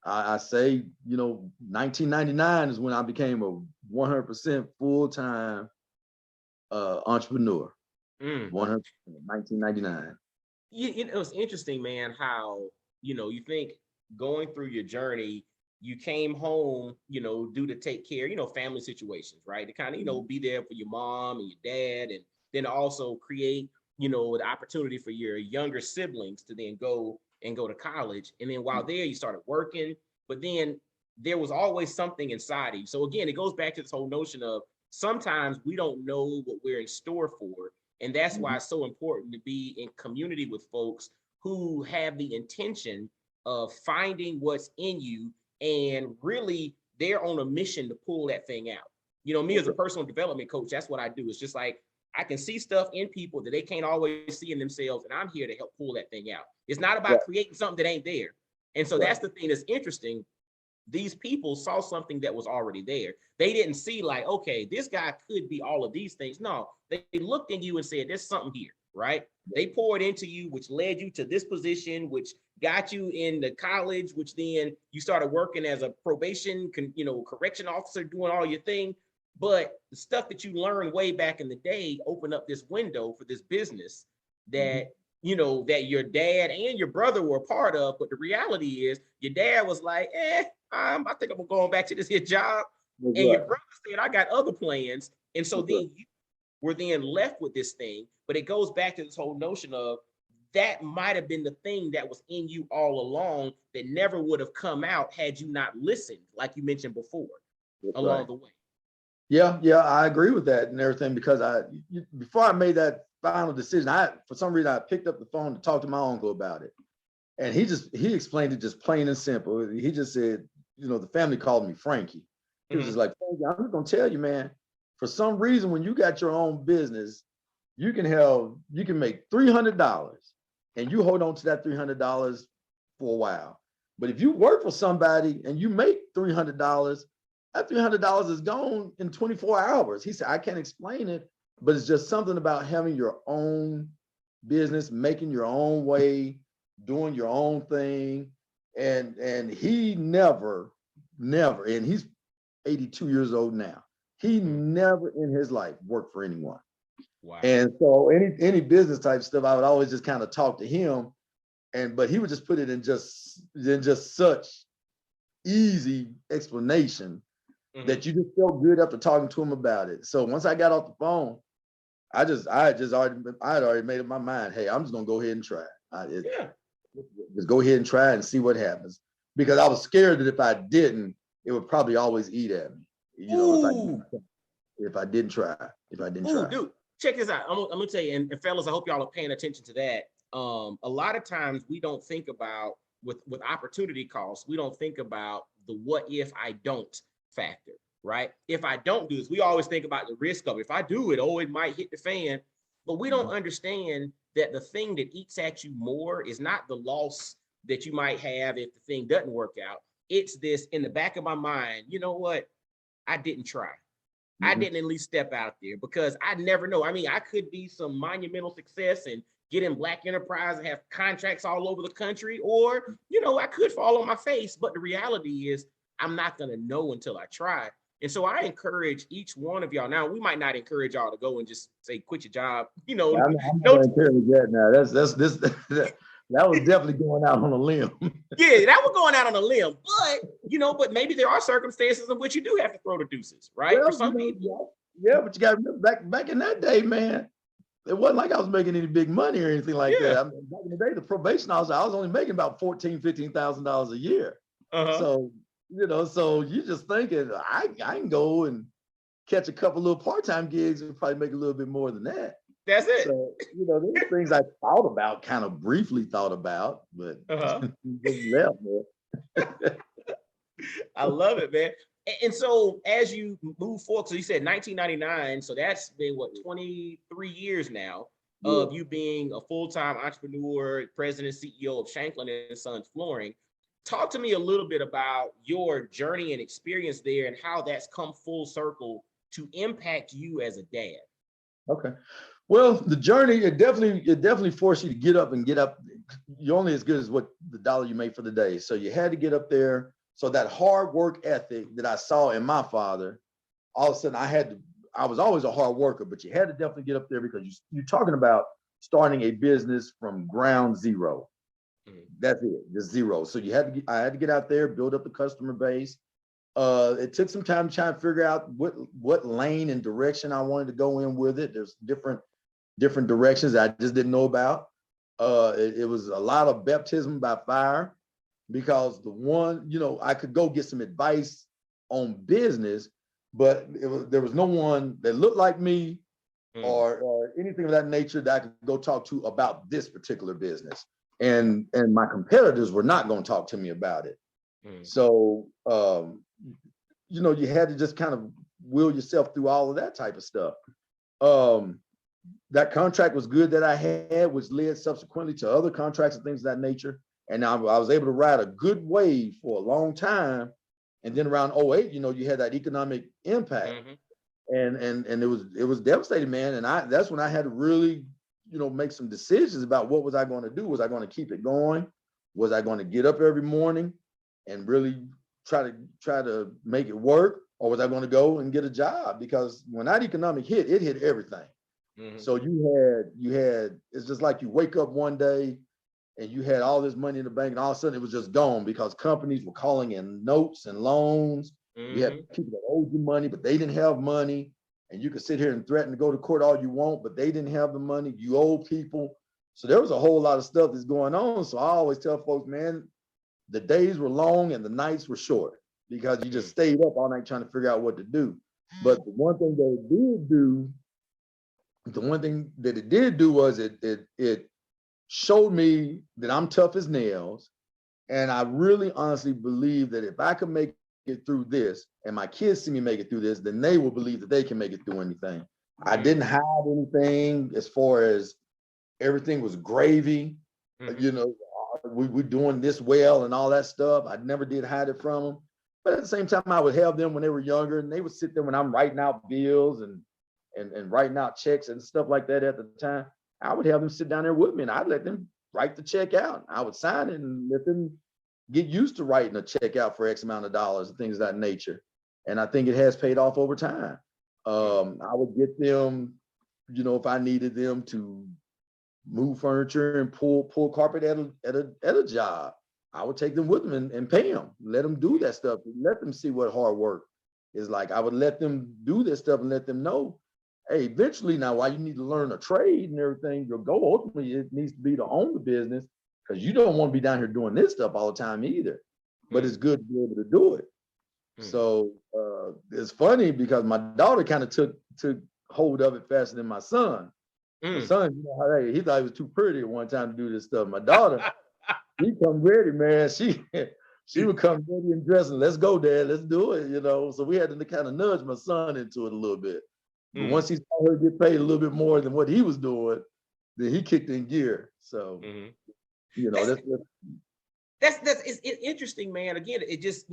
I say, 1999 is when I became a 100% full-time entrepreneur. 100%, 1999. It was interesting, man, how you think going through your journey, you came home, due to take care, family situations, right? To kind of, be there for your mom and your dad, and then also create, the opportunity for your younger siblings to then go to college. And then while there, you started working, but then there was always something inside of you. So again, it goes back to this whole notion of sometimes we don't know what we're in store for. And that's why it's so important to be in community with folks who have the intention of finding what's in you, and really they're on a mission to pull that thing out. Me as a personal development coach, that's what I do. It's just like I can see stuff in people that they can't always see in themselves, and I'm here to help pull that thing out. It's not about creating something that ain't there. And so that's the thing that's interesting. These people saw something that was already there. They didn't see like, okay, this guy could be all of these things. No, they looked at you and said, there's something here, right? They poured into you, which led you to this position, which got you into college, which then you started working as a probation, correction officer, doing all your thing. But the stuff that you learned way back in the day opened up this window for this business that, that your dad and your brother were a part of. But the reality is your dad was like, I think I'm going back to this here job. And your brother said, I got other plans. And so then you were then left with this thing. But it goes back to this whole notion of that might have been the thing that was in you all along that never would have come out had you not listened, like you mentioned before, along the way. Yeah, I agree with that and everything, because before I made that final decision, for some reason I picked up the phone to talk to my uncle about it. And he explained it just plain and simple. He just said, the family called me Frankie. He was just like, Frankie, I'm just gonna tell you, man, for some reason, when you got your own business, you can make $300 and you hold on to that $300 for a while. But if you work for somebody and you make $300, that $300 is gone in 24 hours. He said, I can't explain it, but it's just something about having your own business, making your own way, doing your own thing. And he never, and he's 82 years old now. He never in his life worked for anyone. Wow. And so any business type stuff, I would always just kind of talk to him, but he would just put it in just such easy explanation that you just felt good after talking to him about it. So once I got off the phone, I had already made up my mind. Hey, I'm just gonna go ahead and try. Just go ahead and try and see what happens, because I was scared that if I didn't, it would probably always eat at me. If I didn't try. Dude, check this out. I'm gonna tell you, and fellas, I hope y'all are paying attention to that. A lot of times we don't think about with opportunity costs. We don't think about the what if I don't factor, right? If I don't do this, we always think about the risk of it. If I do it, it might hit the fan. But we don't understand that the thing that eats at you more is not the loss that you might have if the thing doesn't work out. It's this in the back of my mind, you know what? I didn't try. I didn't at least step out there, because I never know. I mean, I could be some monumental success and get in Black enterprise and have contracts all over the country, or, I could fall on my face. But the reality is I'm not going to know until I try. And so I encourage each one of y'all. Now, we might not encourage y'all to go and just say, quit your job. I'm not going to encourage that now. That was definitely going out on a limb. Yeah, that was going out on a limb. But maybe there are circumstances in which you do have to throw the deuces, right? Well, for some people. Yeah, but you got to remember, back in that day, man, it wasn't like I was making any big money or anything like that. I mean, back in the day, the probation officer, I was only making about $14,000-$15,000 a year. So, so you just thinking, I can go and catch a couple little part-time gigs and probably make a little bit more than that. That's it. So, there's things I kind of briefly thought about, but just left, man. I love it, man. And so as you move forward, so you said 1999, so that's been 23 years now of you being a full-time entrepreneur, president, CEO of Shanklin and Sons Flooring. Talk to me a little bit about your journey and experience there, and how that's come full circle to impact you as a dad. Okay. Well, the journey, it definitely forced you to get up. You're only as good as what the dollar you make for the day. So you had to get up there. So that hard work ethic that I saw in my father, all of a sudden I was always a hard worker, but you had to definitely get up there, because you're talking about starting a business from ground zero. That's it, just zero. So I had to get out there, build up the customer base. It took some time to try and figure out what lane and direction I wanted to go in with it. There's different directions I just didn't know about. It was a lot of baptism by fire, because the one, I could go get some advice on business, but there was no one that looked like me or anything of that nature that I could go talk to about this particular business. And my competitors were not going to talk to me about it. So, you had to just kind of will yourself through all of that type of stuff. That contract was good that I had, which led subsequently to other contracts and things of that nature. And I was able to ride a good wave for a long time. And then around 08, you had that economic impact. And it was devastating, man. And that's when I had to really, make some decisions about what was I going to do. Was I going to keep it going? Was I going to get up every morning and really try to make it work? Or was I going to go and get a job? Because when that economic hit, it hit everything. So you had, it's just like you wake up one day and you had all this money in the bank and all of a sudden it was just gone because companies were calling in notes and loans. You had people that owed you money, but they didn't have money. And you could sit here and threaten to go to court all you want, but they didn't have the money. You owe people. So there was a whole lot of stuff that's going on. So I always tell folks, man, the days were long and the nights were short because you just stayed up all night trying to figure out what to do. But the one thing that it did do was it showed me that I'm tough as nails. And I really honestly believe that if I could make it through this and my kids see me make it through this, then they will believe that they can make it through anything. I didn't hide anything as far as everything was gravy. We're doing this well and all that stuff. I never did hide it from them. But at the same time, I would have them when they were younger and they would sit there when I'm writing out bills and writing out checks and stuff like that at the time. I would have them sit down there with me and I'd let them write the check out. I would sign it and let them get used to writing a check out for X amount of dollars and things of that nature. And I think it has paid off over time. I would get them, if I needed them to move furniture and pull carpet at a job, I would take them with them and pay them, let them do that stuff, let them see what hard work is like. I would let them do this stuff and let them know, hey, eventually now, while you need to learn a trade and everything, your goal ultimately it needs to be to own the business, because you don't want to be down here doing this stuff all the time either. But it's good to be able to do it. So it's funny because my daughter kind of took hold of it faster than my son. My son, he thought he was too pretty at one time to do this stuff. My daughter, she come ready, man. She would come ready and dressed and let's go, Dad, let's do it, So we had to kind of nudge my son into it a little bit. But once he saw her get paid a little bit more than what he was doing, then he kicked in gear. So, that's it's interesting, man. Again, it just,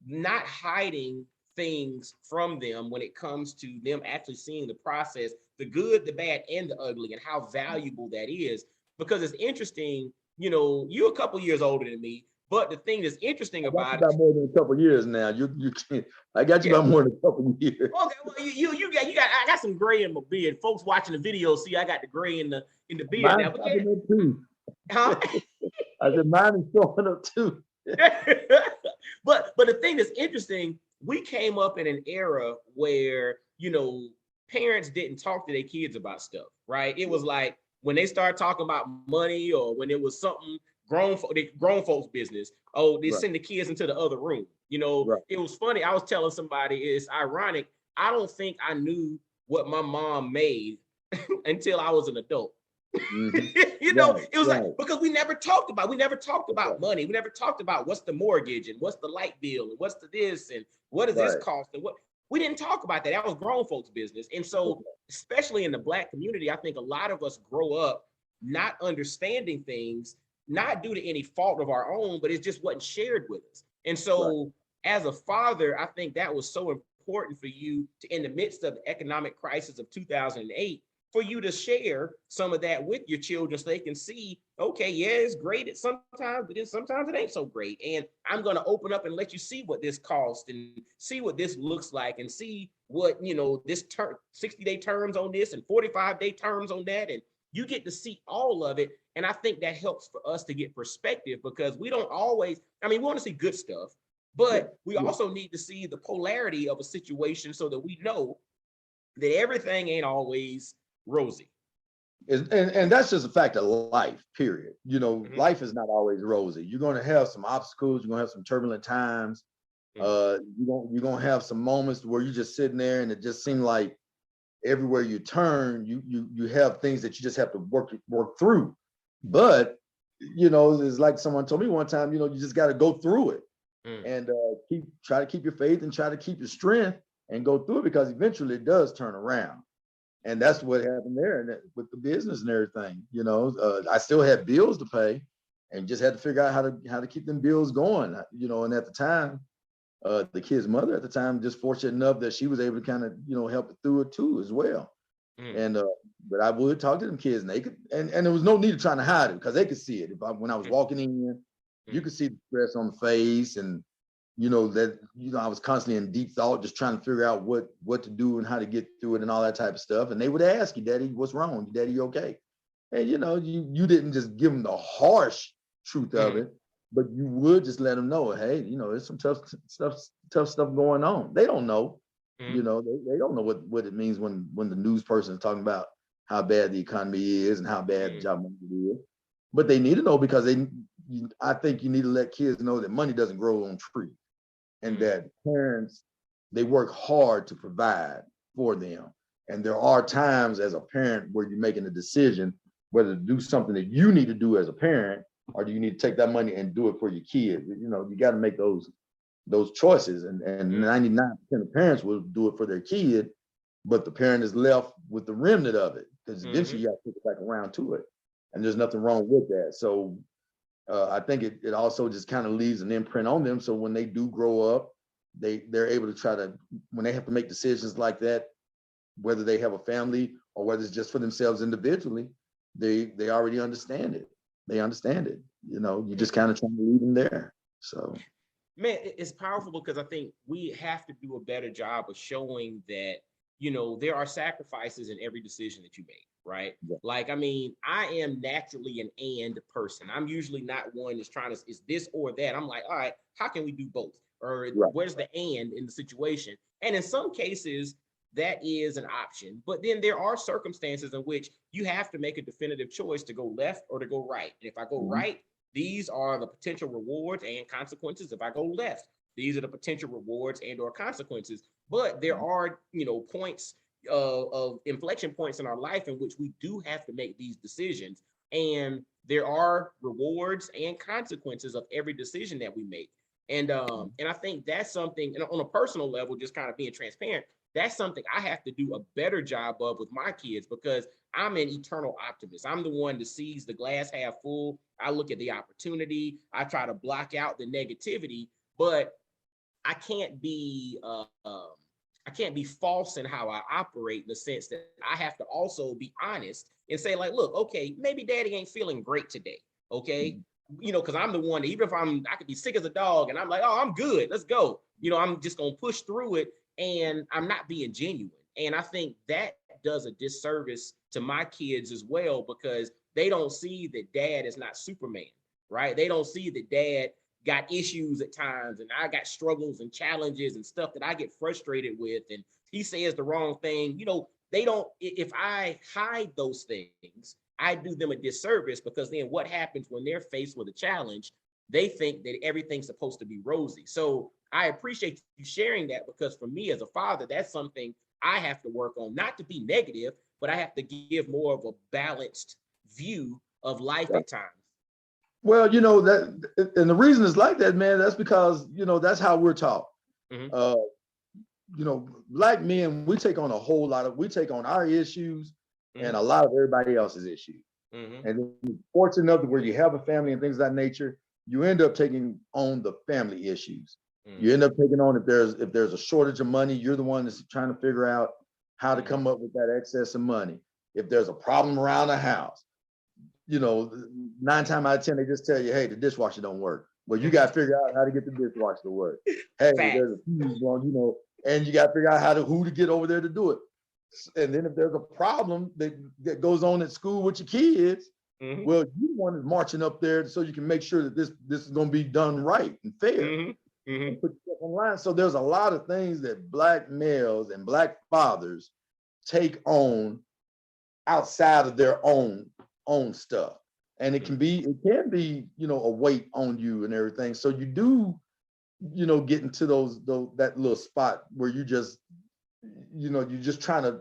not hiding things from them when it comes to them actually seeing the process, the good, the bad, and the ugly, and how valuable that is. Because it's interesting, you're a couple years older than me. But the thing that's interesting about it, more than a couple of years now. I got you about more than a couple of years. Okay, well, you got. I got some gray in my beard. Folks watching the video see I got the gray in the beard mine now. But yeah. Too. Huh? I said mine is showing up too. But the thing that's interesting, we came up in an era where parents didn't talk to their kids about stuff, right? It was like when they started talking about money or when it was something grown folks business. Oh, they send the kids into the other room. It was funny. I was telling somebody, it's ironic. I don't think I knew what my mom made until I was an adult. It was like, because we never talked about money. We never talked about what's the mortgage and what's the light bill and what's the this and what does this cost and what. We didn't talk about that. That was grown folks business. And so, especially in the Black community, I think a lot of us grow up not understanding things, not due to any fault of our own, but it just wasn't shared with us. And so as a father, I think that was so important for you to, in the midst of the economic crisis of 2008, for you to share some of that with your children so they can see, okay, yeah, it's great at sometimes, but then sometimes it ain't so great. And I'm going to open up and let you see what this costs and see what this looks like and see what, this 60-day terms on this and 45-day terms on that. And you get to see all of it. And I think that helps for us to get perspective, because we don't always, I mean, we want to see good stuff, but we also need to see the polarity of a situation so that we know that everything ain't always rosy. And that's just a fact of life, period. Life is not always rosy. You're going to have some obstacles. You're going to have some turbulent times. You're going to have some moments where you're just sitting there and it just seems like everywhere you turn, you have things that you just have to work through. But, it's like someone told me one time, you just got to go through it and try to keep your faith and try to keep your strength and go through it, because eventually it does turn around. And that's what happened there with the business and everything. I still had bills to pay and just had to figure out how to keep them bills going. And at the time, the kid's mother at the time, just fortunate enough that she was able to kind of, help through it too as well. And but I would talk to them kids, and they could, and there was no need of trying to hide it, because they could see it. When I was walking in, you could see the stress on the face, and I was constantly in deep thought, just trying to figure out what to do and how to get through it and all that type of stuff. And they would ask you, Daddy, what's wrong? Daddy, you okay? And you didn't just give them the harsh truth of it, but you would just let them know, hey, there's some tough stuff going on. They don't know, they don't know what it means when the news person is talking about how bad the economy is and how bad the job market is. But they need to know, because I think you need to let kids know that money doesn't grow on trees, and that parents, they work hard to provide for them. And there are times as a parent where you're making a decision whether to do something that you need to do as a parent, or do you need to take that money and do it for your kid. You got to make those choices. And 99% of parents will do it for their kid, but the parent is left with the remnant of it, because eventually you got to take it back around to it. And there's nothing wrong with that. So I think it also just kind of leaves an imprint on them. So when they do grow up, they're able to try to, when they have to make decisions like that, whether they have a family or whether it's just for themselves individually, they already understand it. They understand it. You just kind of trying to lead them there. So, man, it's powerful, because I think we have to do a better job of showing that, there are sacrifices in every decision that you make, right? Yeah. Like, I mean, I am naturally an and person. I'm usually not one that's trying to, is this or that. I'm like, all right, how can we do both? Or where's the and in the situation? And in some cases, that is an option. But then there are circumstances in which you have to make a definitive choice to go left or to go right. And if I go right, these are the potential rewards and consequences. If I go left, these are the potential rewards and or consequences. But there are, points of inflection points in our life in which we do have to make these decisions. And there are rewards and consequences of every decision that we make. And I think that's something, and on a personal level, just kind of being transparent, that's something I have to do a better job of with my kids, because I'm an eternal optimist. I'm the one that sees the glass half full. I look at the opportunity. I try to block out the negativity, but I can't be false in how I operate, in the sense that I have to also be honest and say, like, look, okay, maybe Daddy ain't feeling great today. Okay. Because I'm the one that, even if I could be sick as a dog and I'm like, oh, I'm good, let's go. I'm just going to push through it, and I'm not being genuine. And I think that does a disservice to my kids as well, because they don't see that Dad is not Superman, right? They don't see that Dad got issues at times, and I got struggles and challenges and stuff that I get frustrated with, and he says the wrong thing. They don't, if I hide those things, I do them a disservice, because then what happens when they're faced with a challenge? They think that everything's supposed to be rosy. So I appreciate you sharing that, because for me as a father, that's something I have to work on, not to be negative, but I have to give more of a balanced view of life at times. Well, that, and the reason it's like that, man, that's because, that's how we're taught. Black men, we take on our issues and a lot of everybody else's issues. And then fortunate enough where you have a family and things of that nature, you end up taking on the family issues. You end up taking on, if there's a shortage of money, you're the one that's trying to figure out how to come up with that excess of money. If there's a problem around the house, 9 times out of 10, they just tell you, hey, the dishwasher don't work. Well, you got to figure out how to get the dishwasher to work. Hey, there's a fuse on, and you got to figure out who to get over there to do it. And then if there's a problem that goes on at school with your kids, well, you want is marching up there so you can make sure that this is going to be done right and fair. And put yourself online. So there's a lot of things that Black males and Black fathers take on outside of their own stuff. And it can be, you know, a weight on you and everything. So you do, you know, get into that little spot where you just, you know, you're just trying to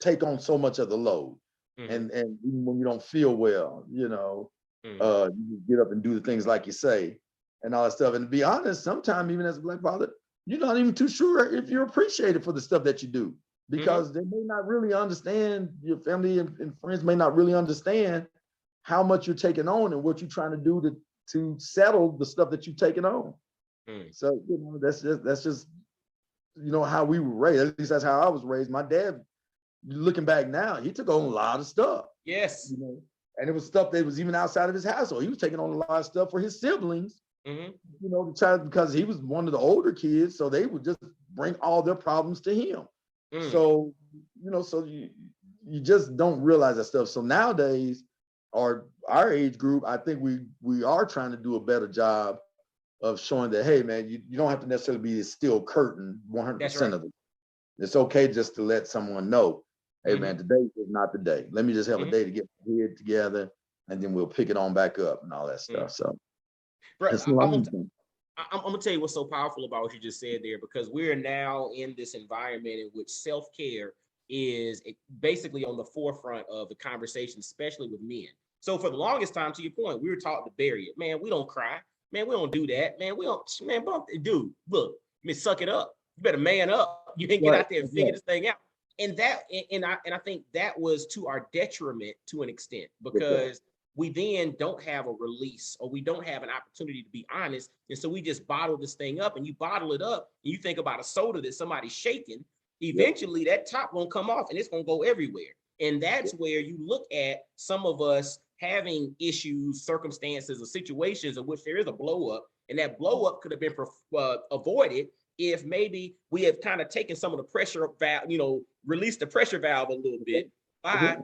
take on so much of the load. And even when you don't feel well, you know, you get up and do the things like you say and all that stuff. And to be honest, sometimes even as a Black father, you're not even too sure if you're appreciated for the stuff that you do, because they may not really understand, your family and friends may not really understand how much you're taking on and what you're trying to do to settle the stuff that you've taken on. So, you know, that's just, you know, how we were raised. At least that's how I was raised. My dad, looking back now, he took on a lot of stuff. Yes. You know, and it was stuff that was even outside of his household. He was taking on a lot of stuff for his siblings, you know, because he was one of the older kids. So they would just bring all their problems to him. So, you know, so you just don't realize that stuff. So nowadays, our age group, I think we are trying to do a better job of showing that, hey, man, you don't have to necessarily be a steel curtain 100% of it. It's okay just to let someone know, hey, man, today is not the day. Let me just have a day to get my head together, and then we'll pick it on back up and all that stuff. So, bro, I'm gonna tell you what's so powerful about what you just said there, because we're now in this environment in which self-care is basically on the forefront of the conversation, especially with men. So for the longest time, to your point, we were taught to bury it. Man, we don't cry. Man, we don't do that. Man, we don't. Man, dude, look, suck it up. You better man up. You can get out there and figure this thing out. And I think that was to our detriment to an extent, because we then don't have a release, or we don't have an opportunity to be honest. And so we just bottle this thing up, and you bottle it up, and you think about a soda that somebody's shaking. Eventually that top won't come off and it's going to go everywhere. And that's where you look at some of us having issues, circumstances, or situations in which there is a blow up, and that blow up could have been avoided if maybe we have kind of taken some of the pressure valve, you know, released the pressure valve a little bit by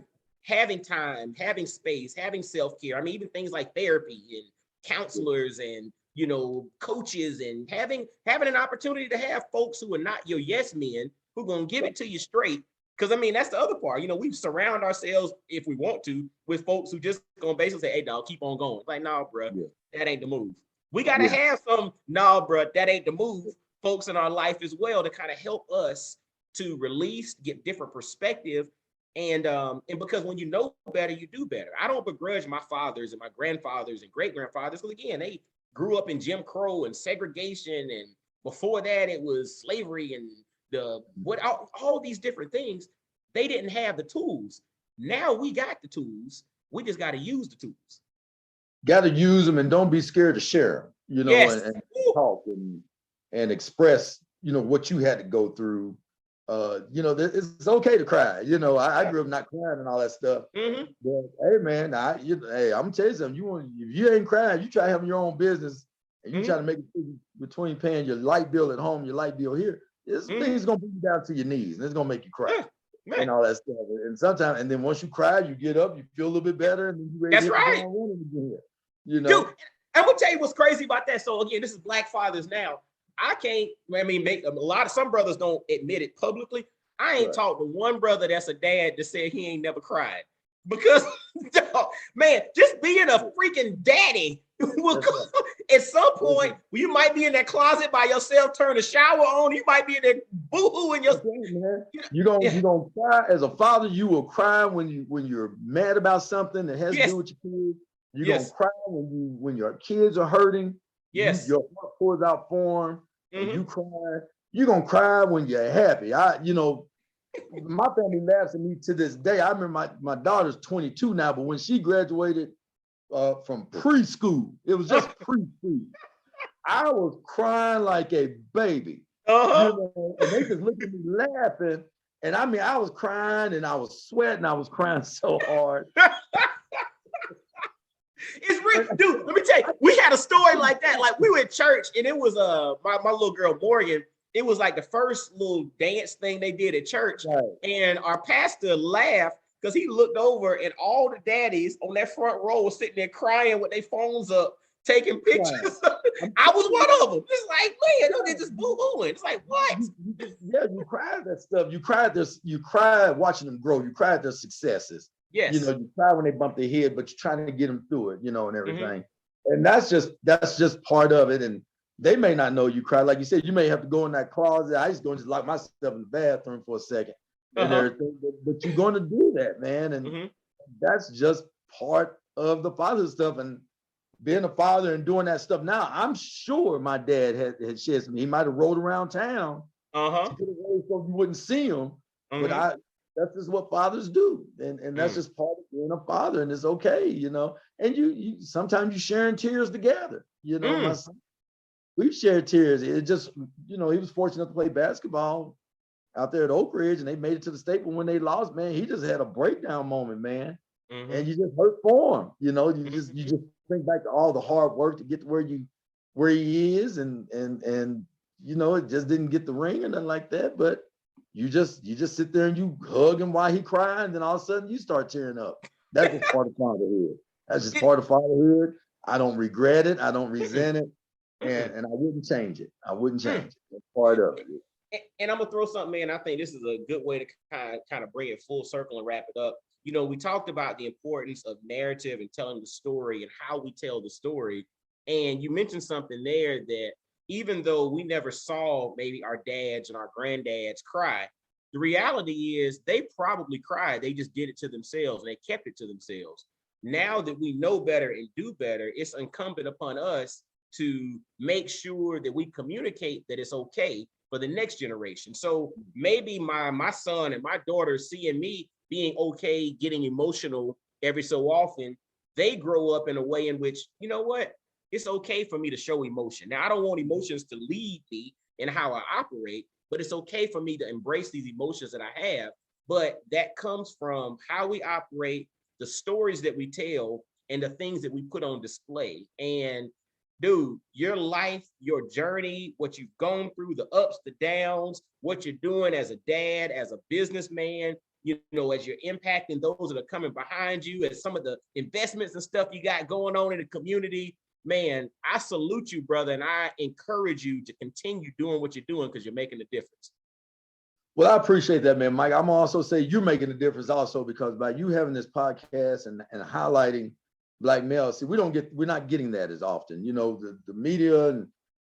having time, having space, having self-care. I mean, even things like therapy and counselors and, you know, coaches, and having an opportunity to have folks who are not your yes men, who are going to give it to you straight. Because, I mean, that's the other part. You know, we surround ourselves, if we want to, with folks who just going to basically say, hey, dog, keep on going. Like, nah, bro, that ain't the move. We got to have some, nah, bro, that ain't the move, folks in our life as well, to kind of help us to release, get different perspective. And because when you know better, you do better. I don't begrudge my fathers and my grandfathers and great-grandfathers, because, again, they grew up in Jim Crow and segregation. And before that, it was slavery and all these different things. They didn't have the tools. Now we got the tools. We just got to use the tools. Got to use them, and don't be scared to share, you know, and talk and express, you know, what you had to go through. You know, it's okay to cry. You know, I grew up not crying and all that stuff. But hey, man, hey, I'm gonna tell you something. If you ain't crying, you try having your own business, and you try to make it between paying your light bill at home, your light bill here. This thing's gonna bring you down to your knees, and it's gonna make you cry and all that stuff. And sometimes, and then once you cry, you get up, you feel a little bit better, and then you ready to go on again. You know, dude, I'm gonna tell you what's crazy about that. So again, this is Black fathers now. Some brothers don't admit it publicly. I ain't talked to one brother that's a dad that said he ain't never cried. Because, man, just being a freaking daddy will at some point, you might be in that closet by yourself, turn the shower on, you might be in there boo-hooing yourself. You're gonna cry as a father. You will cry when you're mad about something that has to do with your kids. You're gonna cry when your kids are hurting. Your heart pours out for them, and you cry. You're gonna cry when you're happy. My family laughs at me to this day. I remember my daughter's 22 now, but when she graduated from preschool, it was just preschool. I was crying like a baby. You know, and they just looked at me laughing. And I mean, I was crying and I was sweating. I was crying so hard. It's real, dude. Let me tell you, we had a story like that. Like, we were at church, and it was my little girl Morgan. it was like the first little dance thing they did at church. Right. And our pastor laughed because he looked over and all the daddies on that front row were sitting there crying with their phones up, taking pictures. Right. I was one of them. It's like, man, they're just boo-hooing. It's like, what? You cry at that stuff. You cry at this. You cry watching them grow. You cry at their successes. Yes. You know, you cry when they bump their head, but you're trying to get them through it. You know, and everything. And that's just part of it. And they may not know you cry. Like you said, you may have to go in that closet. I used to go and just lock myself in the bathroom for a second and everything. But you're going to do that, man. And that's just part of the father stuff. And being a father and doing that stuff now, I'm sure my dad had shed some. He might have rolled around town to get away so you wouldn't see him. But that's just what fathers do, and that's just part of being a father, and it's okay, you know. And you sometimes you sharing tears together, you know. My son, we shared tears. It just, you know, he was fortunate to play basketball out there at Oak Ridge, and they made it to the state. But when they lost, man, he just had a breakdown moment, man. And you just hurt for him, you know. You just think back to all the hard work to get to where he is, and you know, it just didn't get the ring or nothing like that. But you just sit there and you hug him while he crying, and then all of a sudden you start tearing up. That's just part of fatherhood. That's just part of fatherhood. I don't regret it. I don't resent it, and I wouldn't change it. I wouldn't change it. That's part of it. And I'm gonna throw something in. I think this is a good way to kind of bring it full circle and wrap it up. You know, we talked about the importance of narrative and telling the story and how we tell the story. And you mentioned something there that even though we never saw maybe our dads and our granddads cry, the reality is they probably cried. They just did it to themselves and they kept it to themselves. Now that we know better and do better, it's incumbent upon us to make sure that we communicate that it's okay for the next generation. So maybe my son and my daughter seeing me being okay, getting emotional every so often, they grow up in a way in which, you know what, it's okay for me to show emotion. Now, I don't want emotions to lead me in how I operate, but it's okay for me to embrace these emotions that I have. But that comes from how we operate, the stories that we tell, and the things that we put on display. And dude, your life, your journey, what you've gone through, the ups, the downs, what you're doing as a dad, as a businessman, you know, as you're impacting those that are coming behind you, as some of the investments and stuff you got going on in the community, man, I salute you, brother. And I encourage you to continue doing what you're doing because you're making a difference. Well, I appreciate that, man, Mike. I'm also say you're making a difference also because by you having this podcast and highlighting Black males, see, we're not getting that as often. You know, the media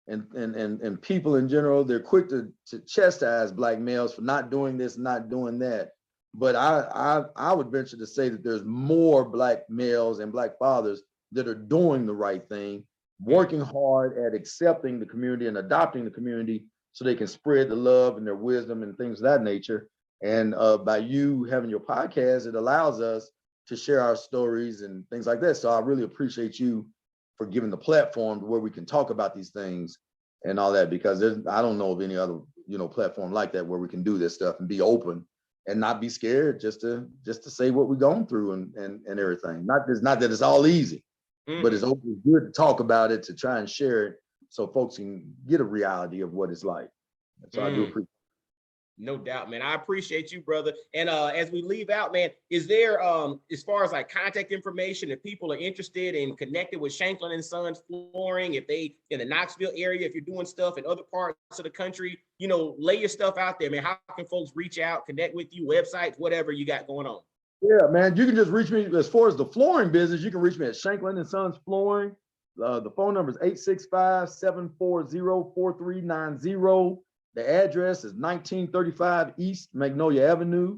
and people in general, they're quick to chastise Black males for not doing this, not doing that. But I would venture to say that there's more Black males and Black fathers that are doing the right thing, working hard at accepting the community and adopting the community so they can spread the love and their wisdom and things of that nature. And by you having your podcast, it allows us to share our stories and things like that. So I really appreciate you for giving the platform to where we can talk about these things and all that, because I don't know of any other, you know, platform like that where we can do this stuff and be open and not be scared just to say what we're going through and everything. Not that it's all easy, but it's always good to talk about it, to try and share it so folks can get a reality of what it's like. So I do appreciate it. No doubt, man. I appreciate you, brother. And as we leave out, man, is there, as far as like contact information, if people are interested in connected with Shanklin and Sons Flooring, if they in the Knoxville area, if you're doing stuff in other parts of the country, you know, lay your stuff out there, man. How can folks reach out, connect with you, websites, whatever you got going on? Yeah, man, you can just reach me as far as the flooring business. You can reach me at Shanklin and Sons Flooring. The phone number is 865-740-4390. The address is 1935 East Magnolia Avenue,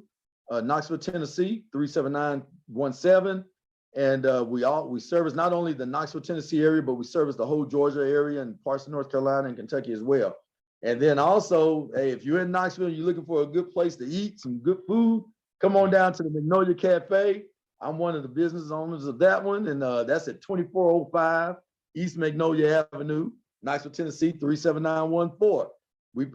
Knoxville, Tennessee, 37917. And we service not only the Knoxville, Tennessee area, but we service the whole Georgia area and parts of North Carolina and Kentucky as well. And then also, hey, if you're in Knoxville and you're looking for a good place to eat some good food, come on down to the Magnolia Cafe. I'm one of the business owners of that one. And that's at 2405 East Magnolia Avenue, Knoxville, Tennessee, 37914.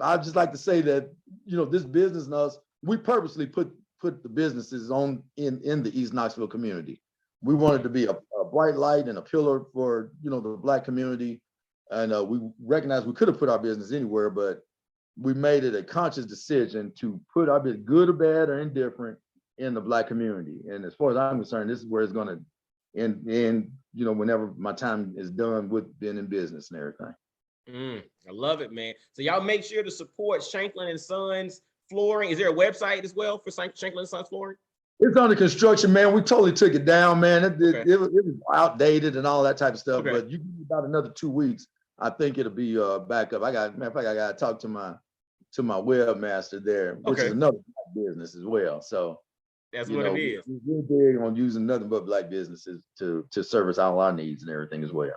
I'd just like to say that, you know, this business and us, we purposely put the businesses on in the East Knoxville community. We wanted to be a bright light and a pillar for, you know, the Black community. And we recognized we could have put our business anywhere, but we made it a conscious decision to put our bit, good or bad or indifferent, in the Black community. And as far as I'm concerned, this is where it's going to end, you know, whenever my time is done with being in business and everything. I love it, man. So y'all make sure to support Shanklin and Sons Flooring. Is there a website as well for Shanklin and Sons Flooring? It's under construction, man. We totally took it down, man. It was outdated and all that type of stuff. Okay. But you give me about another 2 weeks, I think it'll be back up. Matter of fact, I got to talk to my webmaster there, which is another Black business as well. So that's what it is. We're big on using nothing but Black businesses to service all our needs and everything as well.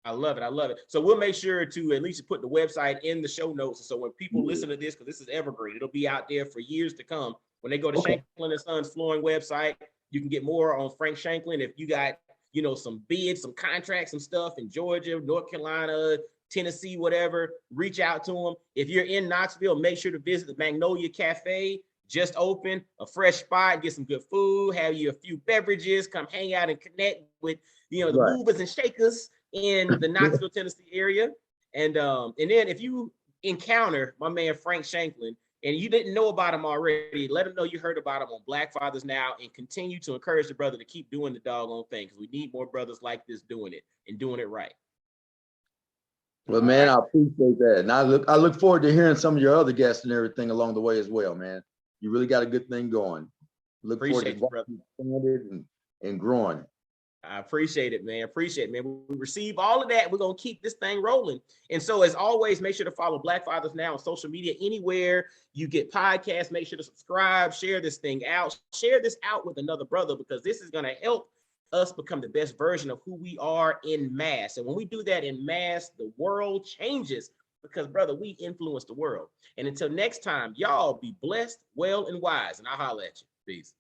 I love it. I love it. So we'll make sure to at least put the website in the show notes. So when people listen to this, because this is evergreen, it'll be out there for years to come. When they go to Shanklin and Sons Flooring website, you can get more on Frank Shanklin. If you got, you know, some bids, some contracts, some stuff in Georgia, North Carolina, Tennessee, whatever, reach out to them. If you're in Knoxville, make sure to visit the Magnolia Cafe. Just open a fresh spot, get some good food, have you a few beverages, come hang out and connect with, you know, the movers and shakers in the Knoxville, Tennessee area. And then if you encounter my man Frank Shanklin and you didn't know about him already, let him know you heard about him on Black Fathers Now, and continue to encourage the brother to keep doing the doggone thing, because we need more brothers like this doing it and doing it right. Well, man, I appreciate that. And I look forward to hearing some of your other guests and everything along the way as well, man. You really got a good thing going. Look Appreciate forward to expanding and growing. I appreciate it, man. Appreciate it, man. We receive all of that. We're going to keep this thing rolling. And so, as always, make sure to follow Black Fathers Now on social media. Anywhere you get podcasts, make sure to subscribe, share this thing out. Share this out with another brother, because this is going to help us become the best version of who we are in mass. And when we do that in mass, the world changes, because, brother, we influence the world. And until next time, y'all be blessed, well, and wise. And I'll holler at you. Peace.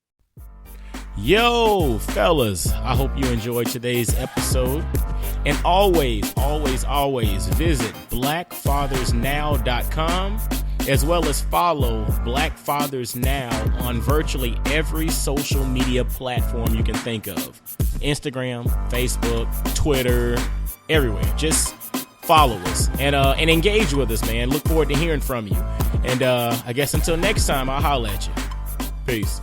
Yo, fellas, I hope you enjoyed today's episode. And always, always, always visit blackfathersnow.com, as well as follow Black Fathers Now on virtually every social media platform you can think of. Instagram, Facebook, Twitter, everywhere. Just follow us and engage with us, man. Look forward to hearing from you. And I guess until next time, I'll holler at you. Peace.